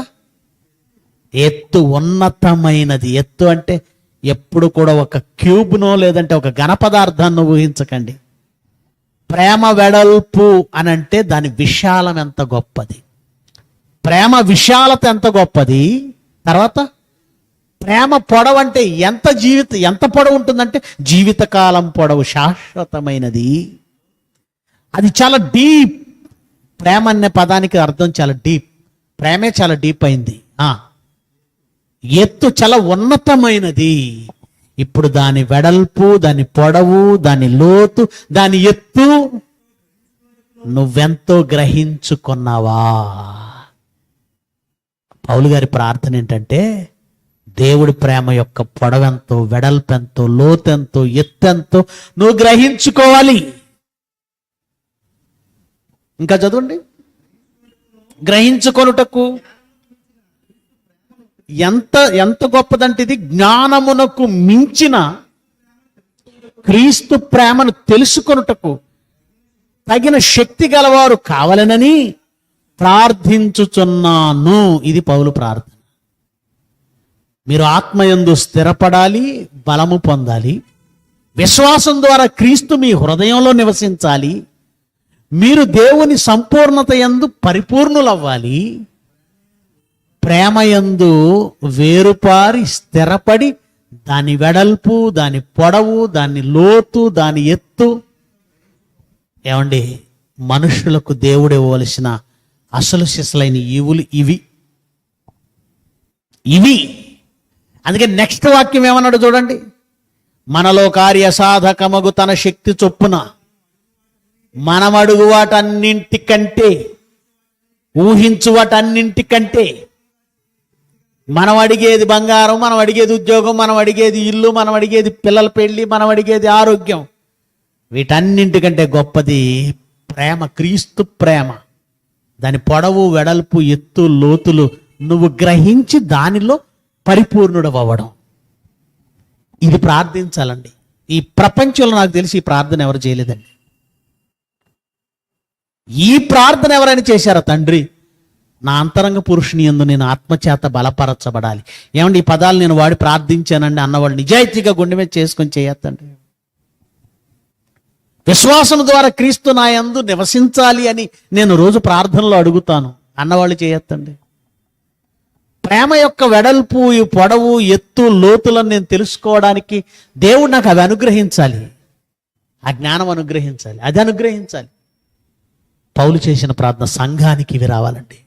ఎత్తు, ఉన్నతమైనది. ఎత్తు అంటే ఎప్పుడు కూడా ఒక క్యూబ్నో లేదంటే ఒక ఘన పదార్థాన్ని ఊహించకండి. ప్రేమ వెడల్పు అని అంటే దాని విశాలం ఎంత గొప్పది, ప్రేమ విశాలత ఎంత గొప్పది. తర్వాత ప్రేమ పొడవు అంటే ఎంత పొడవు ఉంటుందంటే జీవితకాలం పొడవు, శాశ్వతమైనది. అది చాలా డీప్. ప్రేమ అనే పదానికి అర్థం చాలా డీప్. ప్రేమే చాలా డీప్ అయింది. ఎత్తు చాలా ఉన్నతమైనది. ఇప్పుడు దాని వెడల్పు, దాని పొడవు, దాని లోతు, దాని ఎత్తు నువ్వెంతో గ్రహించుకున్నావా? పౌలు గారి ప్రార్థన ఏంటంటే దేవుడి ప్రేమ యొక్క పొడవెంతో, వెడల్పెంతో, లోతెంతో, ఎత్తెంతో నువ్వు గ్రహించుకోవాలి. ఇంకా చదవండి. గ్రహించుకొనుటకు ఎంత గొప్పదంటే ఇది జ్ఞానమునకు మించిన క్రీస్తు ప్రేమను తెలుసుకొనుటకు తగిన శక్తి గలవారు కావాలనని ప్రార్థించుచున్నాను. ఇది పౌలు ప్రార్థన. మీరు ఆత్మయందు స్థిరపడాలి, బలము పొందాలి. విశ్వాసం ద్వారా క్రీస్తు మీ హృదయంలో నివసించాలి. మీరు దేవుని సంపూర్ణత యందు పరిపూర్ణులవ్వాలి. ప్రేమయందు వేరుపారి స్థిరపడి దాని వెడల్పు, దాని పొడవు, దాని లోతు, దాని ఎత్తు. ఏమండి, మనుషులకు దేవుడు ఇవ్వవలసిన అసలు సిసలైన ఈవులు ఇవి. అందుకే నెక్స్ట్ వాక్యం ఏమన్నాడు చూడండి. మనలో కార్యసాధకమగు తన శక్తి చొప్పున మనమడుగు వాటన్నింటికంటే, ఊహించు వాటన్నింటికంటే మనం అడిగేది బంగారం, మనం అడిగేది ఉద్యోగం, మనం అడిగేది ఇల్లు, మనం అడిగేది పిల్లల పెళ్ళి, మనం అడిగేది ఆరోగ్యం. వీటన్నింటికంటే గొప్పది ప్రేమ, క్రీస్తు ప్రేమ. దాని పొడవు, వెడల్పు, ఎత్తు, లోతులు నువ్వు గ్రహించి దానిలో పరిపూర్ణుడవ్వడం. ఇది ప్రార్థించాలండి. ఈ ప్రపంచంలో నాకు తెలిసి ఈ ప్రార్థన ఎవరు చేయలేదండి. ఈ ప్రార్థన ఎవరైనా చేశారా? తండ్రి, నా అంతరంగ పురుషుని యందు నేను ఆత్మచేత బలపరచబడాలి. ఏమండి, ఈ పదాలు నేను వాడి ప్రార్థించానండి అన్నవాళ్ళు నిజాయితీగా గుండె మీద చేసుకొని చేయొద్దండి. విశ్వాసం ద్వారా క్రీస్తు నా యందు నివసించాలి అని నేను రోజు ప్రార్థనలో అడుగుతాను అన్నవాళ్ళు చేయొద్దండి. ప్రేమ యొక్క వెడల్పు, ఈ పొడవు, ఎత్తు, లోతులను నేను తెలుసుకోవడానికి దేవుడు నాకు అవి అనుగ్రహించాలి. ఆ జ్ఞానం అనుగ్రహించాలి, అది అనుగ్రహించాలి. పౌలు చేసిన ప్రార్థన సంఘానికి ఇవి రావాలండి.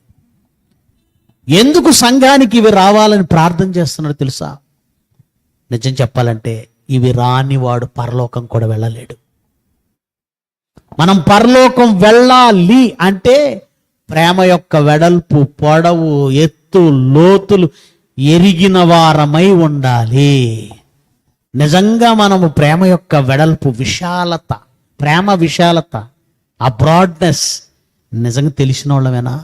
ఎందుకు సంఘానికి ఇవి రావాలని ప్రార్థన చేస్తున్నాడు తెలుసా? నిజం చెప్పాలంటే ఇవి రాని వాడు పరలోకం కూడా వెళ్ళలేడు. మనం పరలోకం వెళ్ళాలి అంటే ప్రేమ యొక్క వెడల్పు, పొడవు, ఎత్తు, లోతులు ఎరిగిన వారమై ఉండాలి. నిజంగా మనము ప్రేమ యొక్క వెడల్పు, విశాలత, ప్రేమ విశాలత, ఆ బ్రాడ్నెస్ నిజంగా తెలిసిన వాళ్ళమేనా?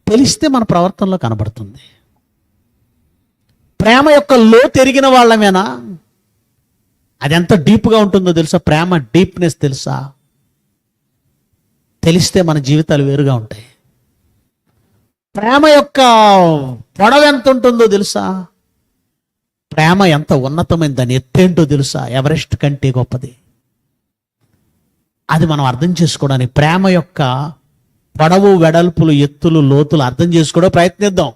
తెలిస్తే మన ప్రవర్తనలో కనబడుతుంది. ప్రేమ యొక్క లోతు ఎరిగిన వాళ్ళమేనా? అది ఎంత డీప్గా ఉంటుందో తెలుసా? ప్రేమ డీప్నెస్ తెలుసా? తెలిస్తే మన జీవితాలు వేరుగా ఉంటాయి. ప్రేమ యొక్క పొడవు ఎంత ఉంటుందో తెలుసా? ప్రేమ ఎంత ఉన్నతమైన, దాని ఎత్తేంటో తెలుసా? ఎవరెస్ట్ కంటే గొప్పది. అది మనం అర్థం చేసుకోవడానికి ప్రేమ యొక్క పొడవు, వెడల్పులు, ఎత్తులు, లోతులు అర్థం చేసుకోవడం ప్రయత్నిద్దాం.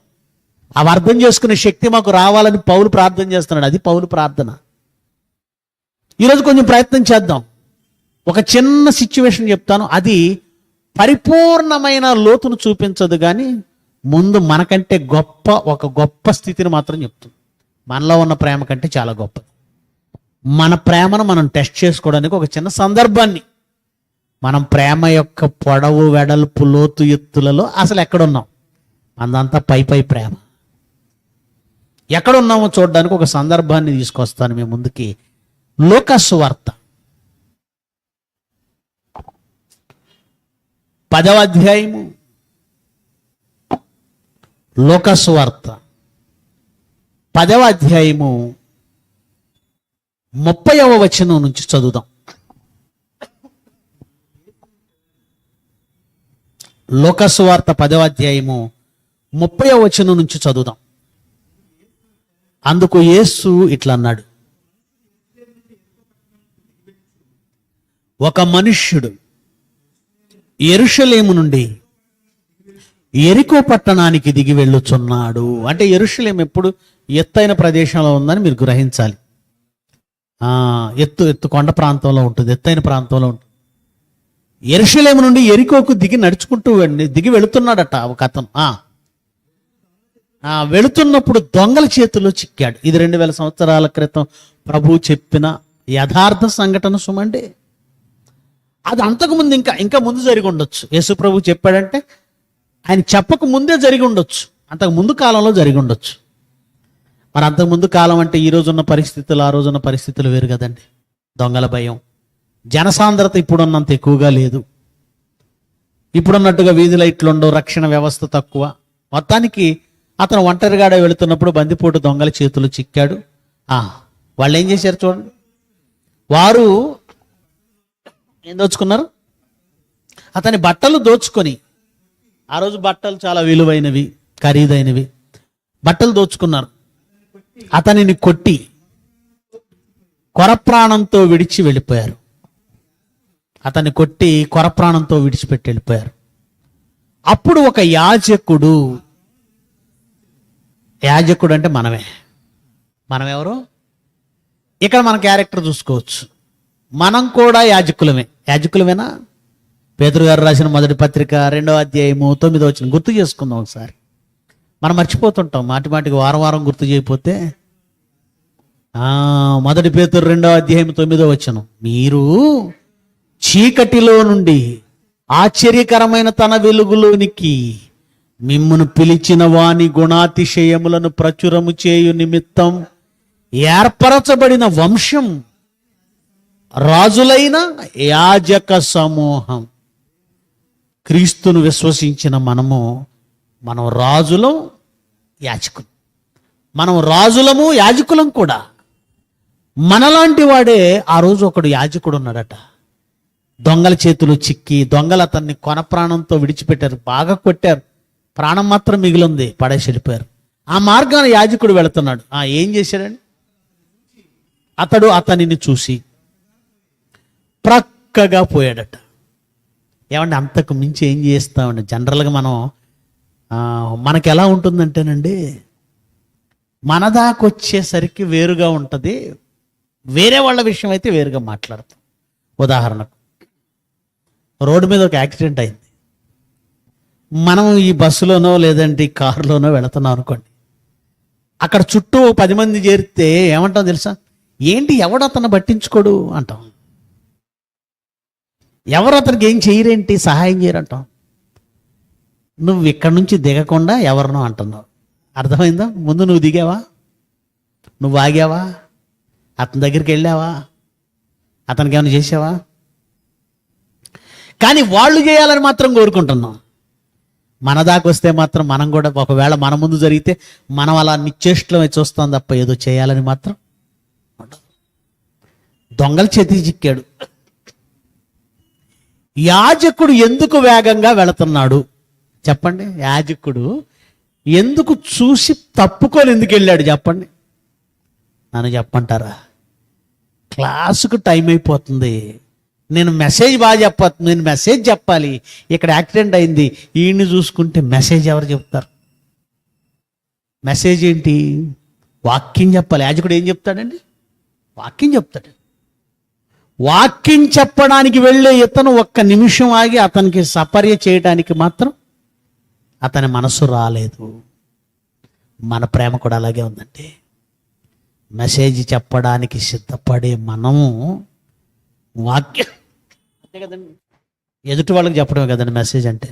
అవి అర్థం చేసుకునే శక్తి మాకు రావాలని పౌలు ప్రార్థన చేస్తున్నాడు. అది పౌలు ప్రార్థన. ఈరోజు కొంచెం ప్రయత్నం చేద్దాం. ఒక చిన్న సిచ్యువేషన్ చెప్తాను. అది పరిపూర్ణమైన లోతును చూపించదు, కానీ ముందు మనకంటే ఒక గొప్ప స్థితిని మాత్రం చెప్తుంది. మనలో ఉన్న ప్రేమ కంటే చాలా గొప్పది. మన ప్రేమను మనం టెస్ట్ చేసుకోవడానికి ఒక చిన్న సందర్భాన్ని, మనం ప్రేమ యొక్క పొడవు, వెడల్పు, లోతు, ఎత్తులలో అసలు ఎక్కడున్నాం? అందంతా పై ప్రేమ ఎక్కడున్నామో చూడడానికి ఒక సందర్భాన్ని తీసుకొస్తాను మీ ముందుకి. లూకాసు వార్త 10వ అధ్యాయము. లూకాసు వార్త 10వ అధ్యాయము 30వ వచనం నుంచి చదువుదాం. లూకాసు వార్త 10వ అధ్యాయము 30వ వచనం నుంచి చదువుదాం. అందుకు యేసు ఇట్లా అన్నాడు, ఒక మనుష్యుడు యెరూషలేము నుండి యెరికో పట్టణానికి దిగి వెళ్ళుచున్నాడు. అంటే యెరూషలేము ఎప్పుడు ఎత్తైన ప్రదేశంలో ఉందని మీరు గ్రహించాలి. ఎత్తు కొండ ప్రాంతంలో ఉంటుంది, ఎత్తైన ప్రాంతంలో ఉంటుంది. యెరూషలేము నుండి యెరికోకు దిగి వెళుతున్నాడట ఒక అతను. వెళుతున్నప్పుడు దొంగల చేతుల్లో చిక్కాడు. ఇది 2000 సంవత్సరాల క్రితం ప్రభువు చెప్పిన యథార్థ సంఘటన సుమండి. అది అంతకుముందు ఇంకా ముందు జరిగి ఉండొచ్చు. యేసు ప్రభు చెప్పాడంటే ఆయన చెప్పక ముందే జరిగి ఉండొచ్చు, అంతకు ముందు కాలంలో జరిగి ఉండొచ్చు. మరి అంతకు ముందు కాలం అంటే ఈ రోజున్న పరిస్థితులు, ఆ రోజున్న పరిస్థితులు వేరు కదండి. దొంగల భయం, జనసాంద్రత ఇప్పుడున్నంత ఎక్కువగా లేదు. ఇప్పుడున్నట్టుగా వీధి లైట్లు ఉండవు, రక్షణ వ్యవస్థ తక్కువ. మొత్తానికి అతను ఒంటరిగాడే వెళుతున్నప్పుడు బందిపోటు దొంగల చేతులు చిక్కాడు. వాళ్ళు ఏం చేశారు చూడండి. వారు ఏం దోచుకున్నారు? అతని బట్టలు దోచుకొని, ఆ రోజు బట్టలు చాలా విలువైనవి, ఖరీదైనవి. బట్టలు దోచుకున్నారు. అతనిని కొట్టి కొరప్రాణంతో విడిచి వెళ్ళిపోయారు. అతన్ని కొట్టి కొరప్రాణంతో విడిచిపెట్టి వెళ్ళిపోయారు. అప్పుడు ఒక యాజకుడు అంటే మనం ఎవరు? ఇక్కడ మన క్యారెక్టర్ చూసుకోవచ్చు. మనం కూడా యాజకులమేనా? పేతురు గారు రాసిన మొదటి పత్రిక 2వ అధ్యాయము 9వ వచనం గుర్తు చేసుకుందాం ఒకసారి. మనం మర్చిపోతుంటాం మాటిమాటికి, వారం గుర్తు చేయకపోతే. మొదటి పేతురు 2వ అధ్యాయం 9వ వచనం, మీరు చీకటిలో నుండి ఆశ్చర్యకరమైన తన వెలుగులోనికి మిమ్మును పిలిచిన వాని గుణాతిశయములను ప్రచురము చేయు నిమిత్తం ఏర్పరచబడిన వంశం, రాజులైన యాజక సమూహం. క్రీస్తును విశ్వసించిన మనం రాజులం, యాజకులం. మనం రాజులము, యాజకులం కూడా. మనలాంటి వాడే ఆ రోజు ఒకడు యాజకుడు ఉన్నాడట. దొంగల చేతులు చిక్కి దొంగలు అతన్ని కొన ప్రాణంతో విడిచిపెట్టారు, బాగా కొట్టారు, ప్రాణం మాత్రం మిగిలింది, పడేసి వెళ్ళిపోయారు. ఆ మార్గాన యాజకుడు వెళుతున్నాడు. ఏం చేశాడండి? అతనిని చూసి ప్రక్కగా పోయాడట. ఏమంటే అంతకు మించి ఏం చేస్తామండి? జనరల్గా మనకి ఎలా ఉంటుందంటేనండి, మన దాకా వచ్చేసరికి వేరుగా ఉంటుంది, వేరే వాళ్ళ విషయం అయితే వేరుగా మాట్లాడతాం. ఉదాహరణకు రోడ్డు మీద ఒక యాక్సిడెంట్ అయింది, మనం ఈ బస్సులోనో లేదంటే ఈ కారులోనో వెళుతున్నాం అనుకోండి. అక్కడ చుట్టూ 10 మంది చేరితే ఏమంటాం తెలుసా? ఏంటి ఎవడు అతను పట్టించుకోడు అంటాం. ఎవరు అతనికి ఏం చేయరేంటి, సహాయం చేయరంటాం. నువ్వు ఇక్కడ నుంచి దిగకుండా ఎవరినో అంటున్నావు. అర్థమైందా? ముందు నువ్వు దిగావా? నువ్వు ఆగావా? అతని దగ్గరికి వెళ్ళావా? అతనికి ఏమైనా చేసావా? కానీ వాళ్ళు చేయాలని మాత్రం కోరుకుంటున్నాం. మన దాకా వస్తే మాత్రం మనం కూడా, ఒకవేళ మన ముందు జరిగితే మనం అలా నిశ్చేష్టం చూస్తాం తప్ప ఏదో చేయాలని మాత్రం ఉండదు. దొంగల చేతికి చిక్కాడు. యాజకుడు ఎందుకు వేగంగా వెళుతున్నాడు చెప్పండి? యాజకుడు ఎందుకు చూసి తప్పుకొని ఎందుకు వెళ్ళాడు చెప్పండి? నన్ను చెప్పంటారా? క్లాసుకు టైం అయిపోతుంది, నేను మెసేజ్ చెప్పాలి, ఇక్కడ యాక్సిడెంట్ అయింది, ఈయన్ని చూసుకుంటే మెసేజ్ ఎవరు చెప్తారు? మెసేజ్ ఏంటి? వాక్యం చెప్పాలి. యాజకుడు ఏం చెప్తాడండి? వాక్యం చెప్తాడు. వాక్యం చెప్పడానికి వెళ్ళే ఇతను ఒక్క నిమిషం ఆగి అతనికి సపర్య చేయడానికి మాత్రం అతని మనసు రాలేదు. మన ప్రేమ కూడా అలాగే ఉందండి. మెసేజ్ చెప్పడానికి సిద్ధపడే మనము వాక్యం అంతే కదండి. ఎదుటి వాళ్ళకి చెప్పడమే కదండి మెసేజ్ అంటే.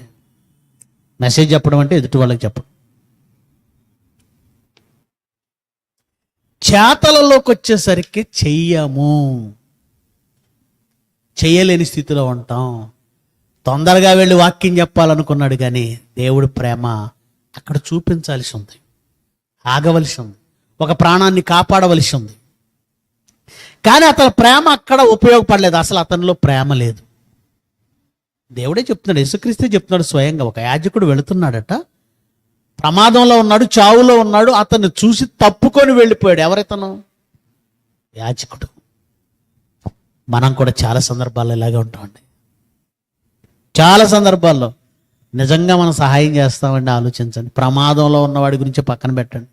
మెసేజ్ చెప్పడం అంటే ఎదుటి వాళ్ళకి చెప్పడం. చేతలలోకి వచ్చేసరికి చెయ్యలేని స్థితిలో ఉంటాం. తొందరగా వెళ్ళి వాక్యం చెప్పాలనుకున్నాడు, కానీ దేవుడి ప్రేమ అక్కడ చూపించాల్సి ఉంది, ఆగవలసి ఉంది, ఒక ప్రాణాన్ని కాపాడవలసి ఉంది. కానీ అతని ప్రేమ అక్కడ ఉపయోగపడలేదు, అసలు అతనిలో ప్రేమ లేదు. దేవుడే చెప్తున్నాడు, యేసుక్రీస్తే చెప్తున్నాడు స్వయంగా. ఒక యాజకుడు వెళుతున్నాడట, ప్రమాదంలో ఉన్నాడు, చావులో ఉన్నాడు, అతన్ని చూసి తప్పుకొని వెళ్ళిపోయాడు. ఎవరితను? యాజకుడు. మనం కూడా చాలా సందర్భాల్లో ఇలాగే ఉంటామండి. చాలా సందర్భాల్లో నిజంగా మనం సహాయం చేస్తామండి. ఆలోచించండి. ప్రమాదంలో ఉన్నవాడి గురించి పక్కన పెట్టండి,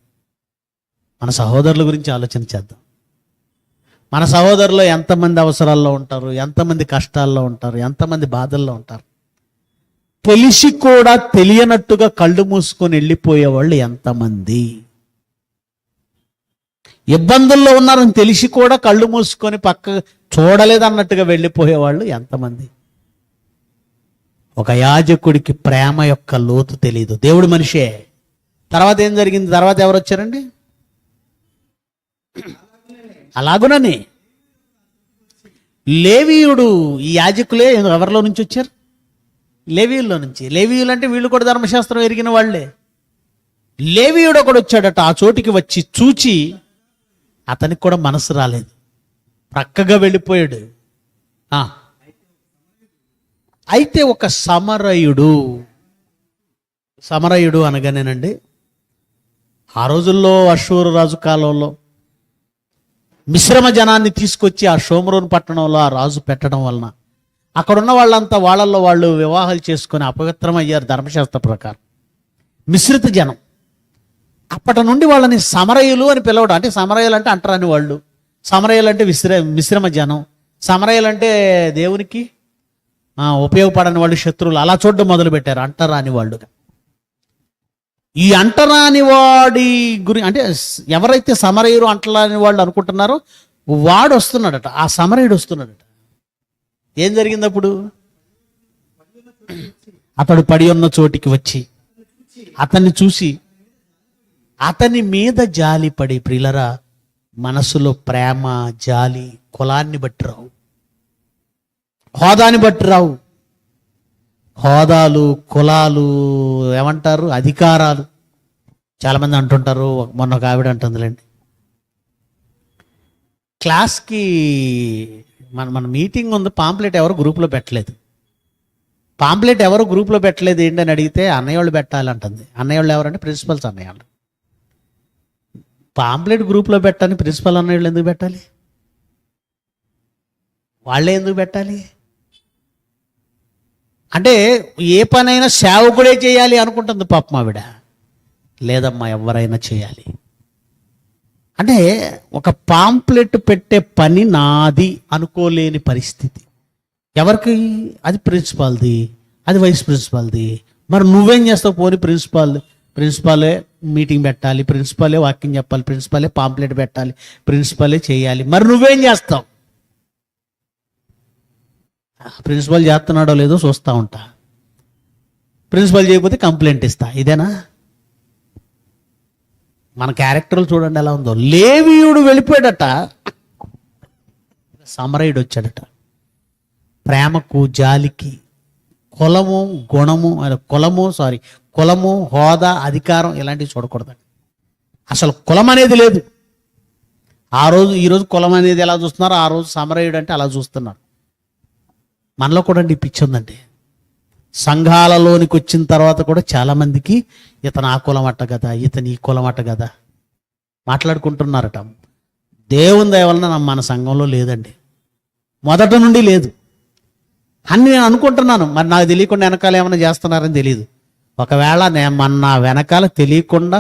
మన సహోదరుల గురించి ఆలోచన చేద్దాం. మన సహోదరులు ఎంతమంది అవసరాల్లో ఉంటారు, ఎంతమంది కష్టాల్లో ఉంటారు, ఎంతమంది బాధల్లో ఉంటారు. తెలిసి కూడా తెలియనట్టుగా కళ్ళు మూసుకొని వెళ్ళిపోయేవాళ్ళు ఎంతమంది. ఇబ్బందుల్లో ఉన్నారని తెలిసి కూడా కళ్ళు మూసుకొని పక్క చూడలేదన్నట్టుగా వెళ్ళిపోయేవాళ్ళు ఎంతమంది. ఒక యాజకుడికి ప్రేమ యొక్క లోతు తెలియదు. దేవుడు మనిషే. తర్వాత ఏం జరిగింది? తర్వాత ఎవరు వచ్చారండి? అలాగునని లేవీయుడు. ఈ యాజకులే ఎవరిలో నుంచి వచ్చారు? లేవీయుల్లో నుంచి. లేవీయులు అంటే వీళ్ళు కూడా ధర్మశాస్త్రం ఎరిగిన వాళ్ళే. లేవీయుడు ఒకడు వచ్చాడట, ఆ చోటికి వచ్చి చూచి అతనికి కూడా మనసు రాలేదు, ప్రక్కగా వెళ్ళిపోయాడు. అయితే ఒక సమరయుడు అనగానేనండి, ఆ రోజుల్లో అశ్షూరు రాజు కాలంలో మిశ్రమ జనాన్ని తీసుకొచ్చి ఆ షోమ్రోన్ పట్టణంలో ఆ రాజు పెట్టడం వలన అక్కడున్న వాళ్ళంతా వాళ్ళల్లో వాళ్ళు వివాహాలు చేసుకొని అపవిత్రమయ్యారు ధర్మశాస్త్ర ప్రకారం. మిశ్రిత జనం. అప్పటి నుండి వాళ్ళని సమరయులు అని పిలవడం. అంటే సమరయులు అంటే అంటరాని వాళ్ళు, సమరయులు అంటే మిశ్రమ జనం, సమరయులు అంటే దేవునికి ఉపయోగపడని వాళ్ళు, శత్రువులు, అలా చూడడం మొదలుపెట్టారు అంటరాని వాళ్ళుగా. ఈ అంటరాని వాడి అంటే ఎవరైతే సమరయులు అంటరాని వాళ్ళు అనుకుంటున్నారో వాడు వస్తున్నాడట, ఆ సమరయుడు వస్తున్నాడట. ఏం జరిగింది అప్పుడు? అతడు పడి ఉన్న చోటికి వచ్చి అతన్ని చూసి అతని మీద జాలిపడి, ప్రియులరా, మనసులో ప్రేమ, జాలి కులాన్ని బట్టి రావు, హోదాని బట్టి రావు. హోదాలు, కులాలు, ఏమంటారు, అధికారాలు. చాలామంది అంటుంటారు, మొన్న ఒక ఆవిడ అంటుందిలేండి, క్లాస్కి మన మీటింగ్ ఉంది, పాంప్లెట్ ఎవరు గ్రూప్లో పెట్టలేదు. పాంప్లెట్ ఎవరు గ్రూప్లో పెట్టలేదు ఏంటని అడిగితే అన్నయ్య వాళ్ళు పెట్టాలంటుంది. అన్నయ్య వాళ్ళు ఎవరంటే ప్రిన్సిపల్స్ అన్నయ్య వాళ్ళు. పాంప్లెట్ గ్రూప్లో పెట్టని ప్రిన్సిపల్ అన్నయ్య వాళ్ళు ఎందుకు పెట్టాలి? వాళ్ళే ఎందుకు పెట్టాలి? అంటే ఏ పనైనా సేవకుడే చేయాలి అనుకుంటుంది పాపం ఆవిడ. లేదమ్మా, ఎవరైనా చేయాలి. అంటే ఒక పాంప్లెట్ పెట్టే పని నాది అనుకోలేని పరిస్థితి. ఎవరికి? అది ప్రిన్సిపాల్ది, అది వైస్ ప్రిన్సిపాల్ది. మరి నువ్వేం చేస్తావు? పోనీ ప్రిన్సిపాలే మీటింగ్ పెట్టాలి, ప్రిన్సిపాలే వాకింగ్ చెప్పాలి, ప్రిన్సిపాలే పాంప్లెట్ పెట్టాలి, ప్రిన్సిపాలే చేయాలి. మరి నువ్వేం చేస్తావు? ప్రిన్సిపల్ చేస్తున్నాడో లేదో చూస్తూ ఉంటా, ప్రిన్సిపల్ చేయకపోతే కంప్లైంట్ ఇస్తా. ఇదేనా మన క్యారెక్టర్లు? చూడండి ఎలా ఉందో. లేవీయుడు వెళ్ళిపోయాడట, సమరయుడు వచ్చాడట. ప్రేమకు, జాలికి, కులము, హోదా, అధికారం ఇలాంటివి చూడకూడదండి. అసలు కులం అనేది లేదు ఆ రోజు. ఈరోజు కులం అనేది ఎలా చూస్తున్నారు, ఆ రోజు సమరయుడు అంటే అలా చూస్తున్నారు. మనలో కూడా ఈ పిచ్చి ఉందండి. సంఘాలలోనికి వచ్చిన తర్వాత కూడా చాలామందికి ఇతను ఆ కులం అట్ట కదా, ఇతను ఈ కులం అట్ట కదా మాట్లాడుకుంటున్నారట. దేవుని దయ వలన మన సంఘంలో లేదండి, మొదట నుండి లేదు అని నేను అనుకుంటున్నాను. మరి నాకు తెలియకుండా వెనకాల ఏమైనా చేస్తున్నారని తెలియదు. ఒకవేళ మన వెనకాల తెలియకుండా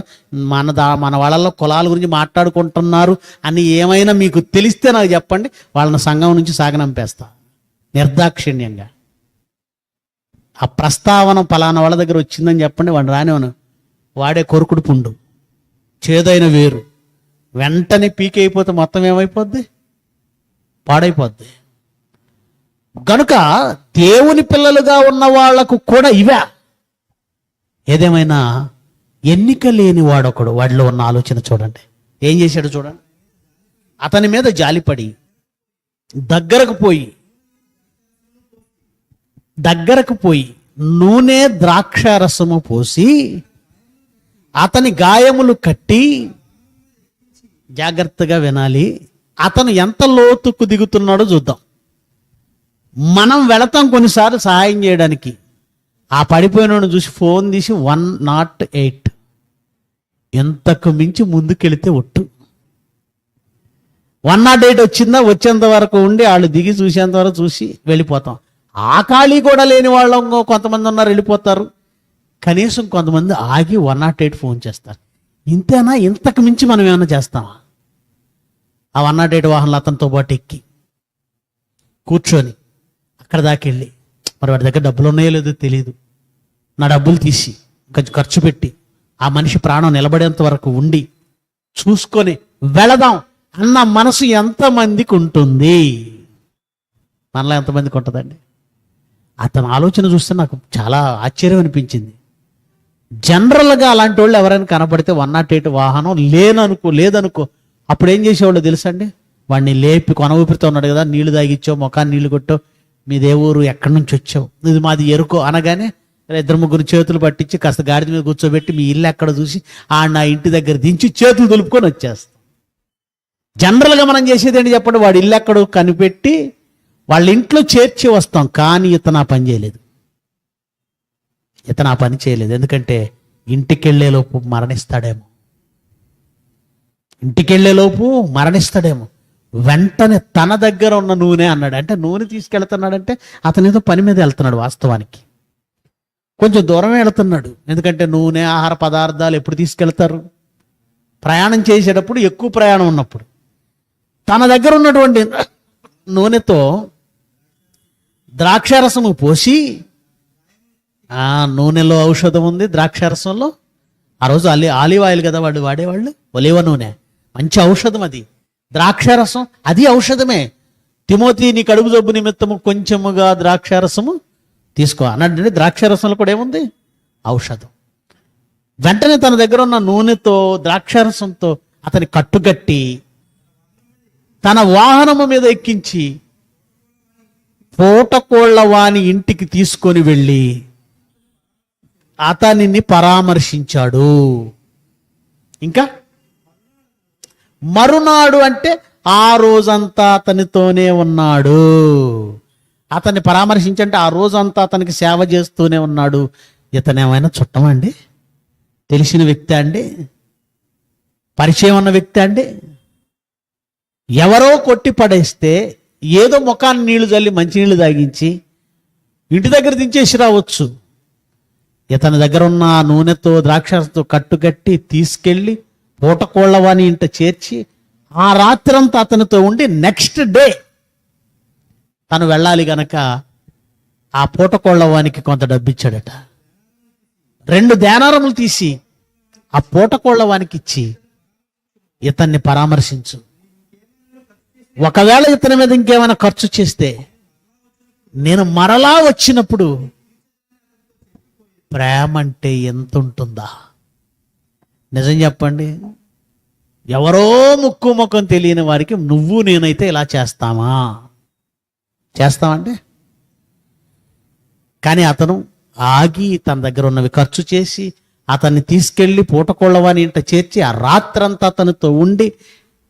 మన వాళ్ళలో కులాల గురించి మాట్లాడుకుంటున్నారు అని ఏమైనా మీకు తెలిస్తే నాకు చెప్పండి, వాళ్ళని సంఘం నుంచి సాగనంపేస్తా నిర్దాక్షిణ్యంగా. ఆ ప్రస్తావన పలానా వాళ్ళ దగ్గర వచ్చిందని చెప్పండి, వాడు రానివను, వాడే కొరుకుడు పుండు, చేదైన వేరు, వెంటనే పీక్ అయిపోతే మొత్తం ఏమైపోద్ది? పాడైపోద్ది. గనుక దేవుని పిల్లలుగా ఉన్న వాళ్లకు కూడా ఇవే. ఏదేమైనా ఎన్నిక లేని వాడొకడు, వాడిలో ఉన్న ఆలోచన చూడండి. ఏం చేశాడు చూడండి. అతని మీద జాలిపడి దగ్గరకు పోయి నూనె, ద్రాక్ష రసము పోసి అతని గాయములు కట్టి, జాగ్రత్తగా వినాలి, అతను ఎంత లోతుకు దిగుతున్నాడో చూద్దాం. మనం వెళతాం కొన్నిసార్లు సహాయం చేయడానికి. ఆ పడిపోయిన చూసి ఫోన్ తీసి 108, ఎంతకు మించి ముందుకెళితే ఒట్టు. 108 వచ్చిందా, వచ్చేంత వరకు ఉండి వాళ్ళు దిగి చూసేంత వరకు చూసి వెళ్ళిపోతాం. ఆ ఖాళీ కూడా లేని వాళ్ళు కొంతమంది ఉన్నారు, వెళ్ళిపోతారు. కనీసం కొంతమంది ఆగి 108 ఫోన్ చేస్తారు. ఇంతేనా? ఇంతకు మించి మనం ఏమైనా చేస్తామా? ఆ 108 వాహనాలు అతనితో పాటు ఎక్కి కూర్చొని అక్కడ దాకా వెళ్ళి, మరి వాడి దగ్గర డబ్బులు ఉన్నాయో లేదో తెలియదు, నా డబ్బులు తీసి కొంచెం ఖర్చు పెట్టి ఆ మనిషి ప్రాణం నిలబడేంత వరకు ఉండి చూసుకొని వెళదాం అన్న మనసు ఎంతమందికి ఉంటుంది? మనలో ఎంతమందికి ఉంటుందండి? అతని ఆలోచన చూస్తే నాకు చాలా ఆశ్చర్యం అనిపించింది. జనరల్గా అలాంటి వాళ్ళు ఎవరైనా కనపడితే 108 వాహనం లేదనుకో అప్పుడు ఏం చేసేవాళ్ళు తెలుసండి? వాడిని లేపి, కొన ఊపిరితో ఉన్నాడు కదా, నీళ్లు తాగిచ్చావు, ముఖాన్ని నీళ్లు కొట్టావు, మీదే ఊరు, ఎక్కడి నుంచి వచ్చావు, ఇది మాది ఎరుకో అనగానే 2-3 చేతులు పట్టించి కాస్త గాడిద మీద కూర్చోబెట్టి మీ ఇల్లు ఎక్కడ చూసి నా ఇంటి దగ్గర దించి చేతులు దులుపుకొని వచ్చేస్తాం. జనరల్గా మనం చేసేది ఏంటి చెప్పండి? వాడి ఇల్లు ఎక్కడో కనిపెట్టి వాళ్ళ ఇంట్లో చేర్చి వస్తాం. కానీ ఇతను ఆ పని చేయలేదు. ఎందుకంటే ఇంటికెళ్ళేలోపు మరణిస్తాడేమో. వెంటనే తన దగ్గర ఉన్న నూనె అన్నాడు. అంటే నూనె తీసుకెళ్తున్నాడంటే అతను ఏదో పని మీద వెళ్తున్నాడు. వాస్తవానికి కొంచెం దూరమే వెళ్తున్నాడు. ఎందుకంటే నూనె, ఆహార పదార్థాలు ఎప్పుడు తీసుకెళ్తారు? ప్రయాణం చేసేటప్పుడు, ఎక్కువ ప్రయాణం ఉన్నప్పుడు. తన దగ్గర ఉన్నటువంటి నూనెతో ద్రాక్షారసము పోసి, ఆ నూనెలో ఔషధం ఉంది, ద్రాక్షారసంలో. ఆ రోజు ఆలివ్ ఆయిల్ కదా వాడేవాళ్ళు, ఒలివ నూనె, మంచి ఔషధం అది. ద్రాక్షారసం అది ఔషధమే. తిమోతి, నీ కడుపు జబ్బు నిమిత్తము కొంచెముగా ద్రాక్షారసము తీసుకో అన్నాడంటే ద్రాక్షారసంలో కూడా ఏముంది? ఔషధం. వెంటనే తన దగ్గర ఉన్న నూనెతో ద్రాక్షారసంతో అతని కట్టుగట్టి తన వాహనము మీద ఎక్కించి పూటకోళ్ల వాని ఇంటికి తీసుకొని వెళ్ళి అతనిని పరామర్శించాడు. ఇంకా మరునాడు అంటే ఆ రోజంతా అతనితోనే ఉన్నాడు. అతన్ని పరామర్శించంటే ఆ రోజంతా అతనికి సేవ చేస్తూనే ఉన్నాడు. ఇతను ఏమైనా చుట్టమా అండి? తెలిసిన వ్యక్తి అండి? పరిచయం ఉన్న వ్యక్తి అండి? ఎవరో కొట్టి పడేస్తే ఏదో ముఖాన్ని నీళ్లు చల్లి మంచినీళ్ళు తాగించి ఇంటి దగ్గర దించేసి రావచ్చు. ఇతని దగ్గర ఉన్న నూనెతో ద్రాక్షతో కట్టుకట్టి తీసుకెళ్ళి పూటకోళ్లవాని ఇంట చేర్చి ఆ రాత్రంతా అతనితో ఉండి నెక్స్ట్ డే తను వెళ్ళాలి గనక ఆ పూటకోళ్లవానికి కొంత డబ్బిచ్చాడట. 2 దేనారములు తీసి ఆ పూటకోళ్లవానికి ఇచ్చి ఇతన్ని పరామర్శించు, ఒకవేళ ఇతని మీద ఇంకేమైనా ఖర్చు చేస్తే నేను మరలా వచ్చినప్పుడు ప్రేమ అంటే ఎంత ఉంటుందా? నిజం చెప్పండి, ఎవరో ముక్కు ముఖం తెలియని వారికి నువ్వు నేనైతే ఇలా చేస్తామంటే? కానీ అతను ఆగి తన దగ్గర ఉన్నవి ఖర్చు చేసి అతన్ని తీసుకెళ్లి పూటకోళ్లవాని ఇంట చేర్చి ఆ రాత్రంతా అతనితో ఉండి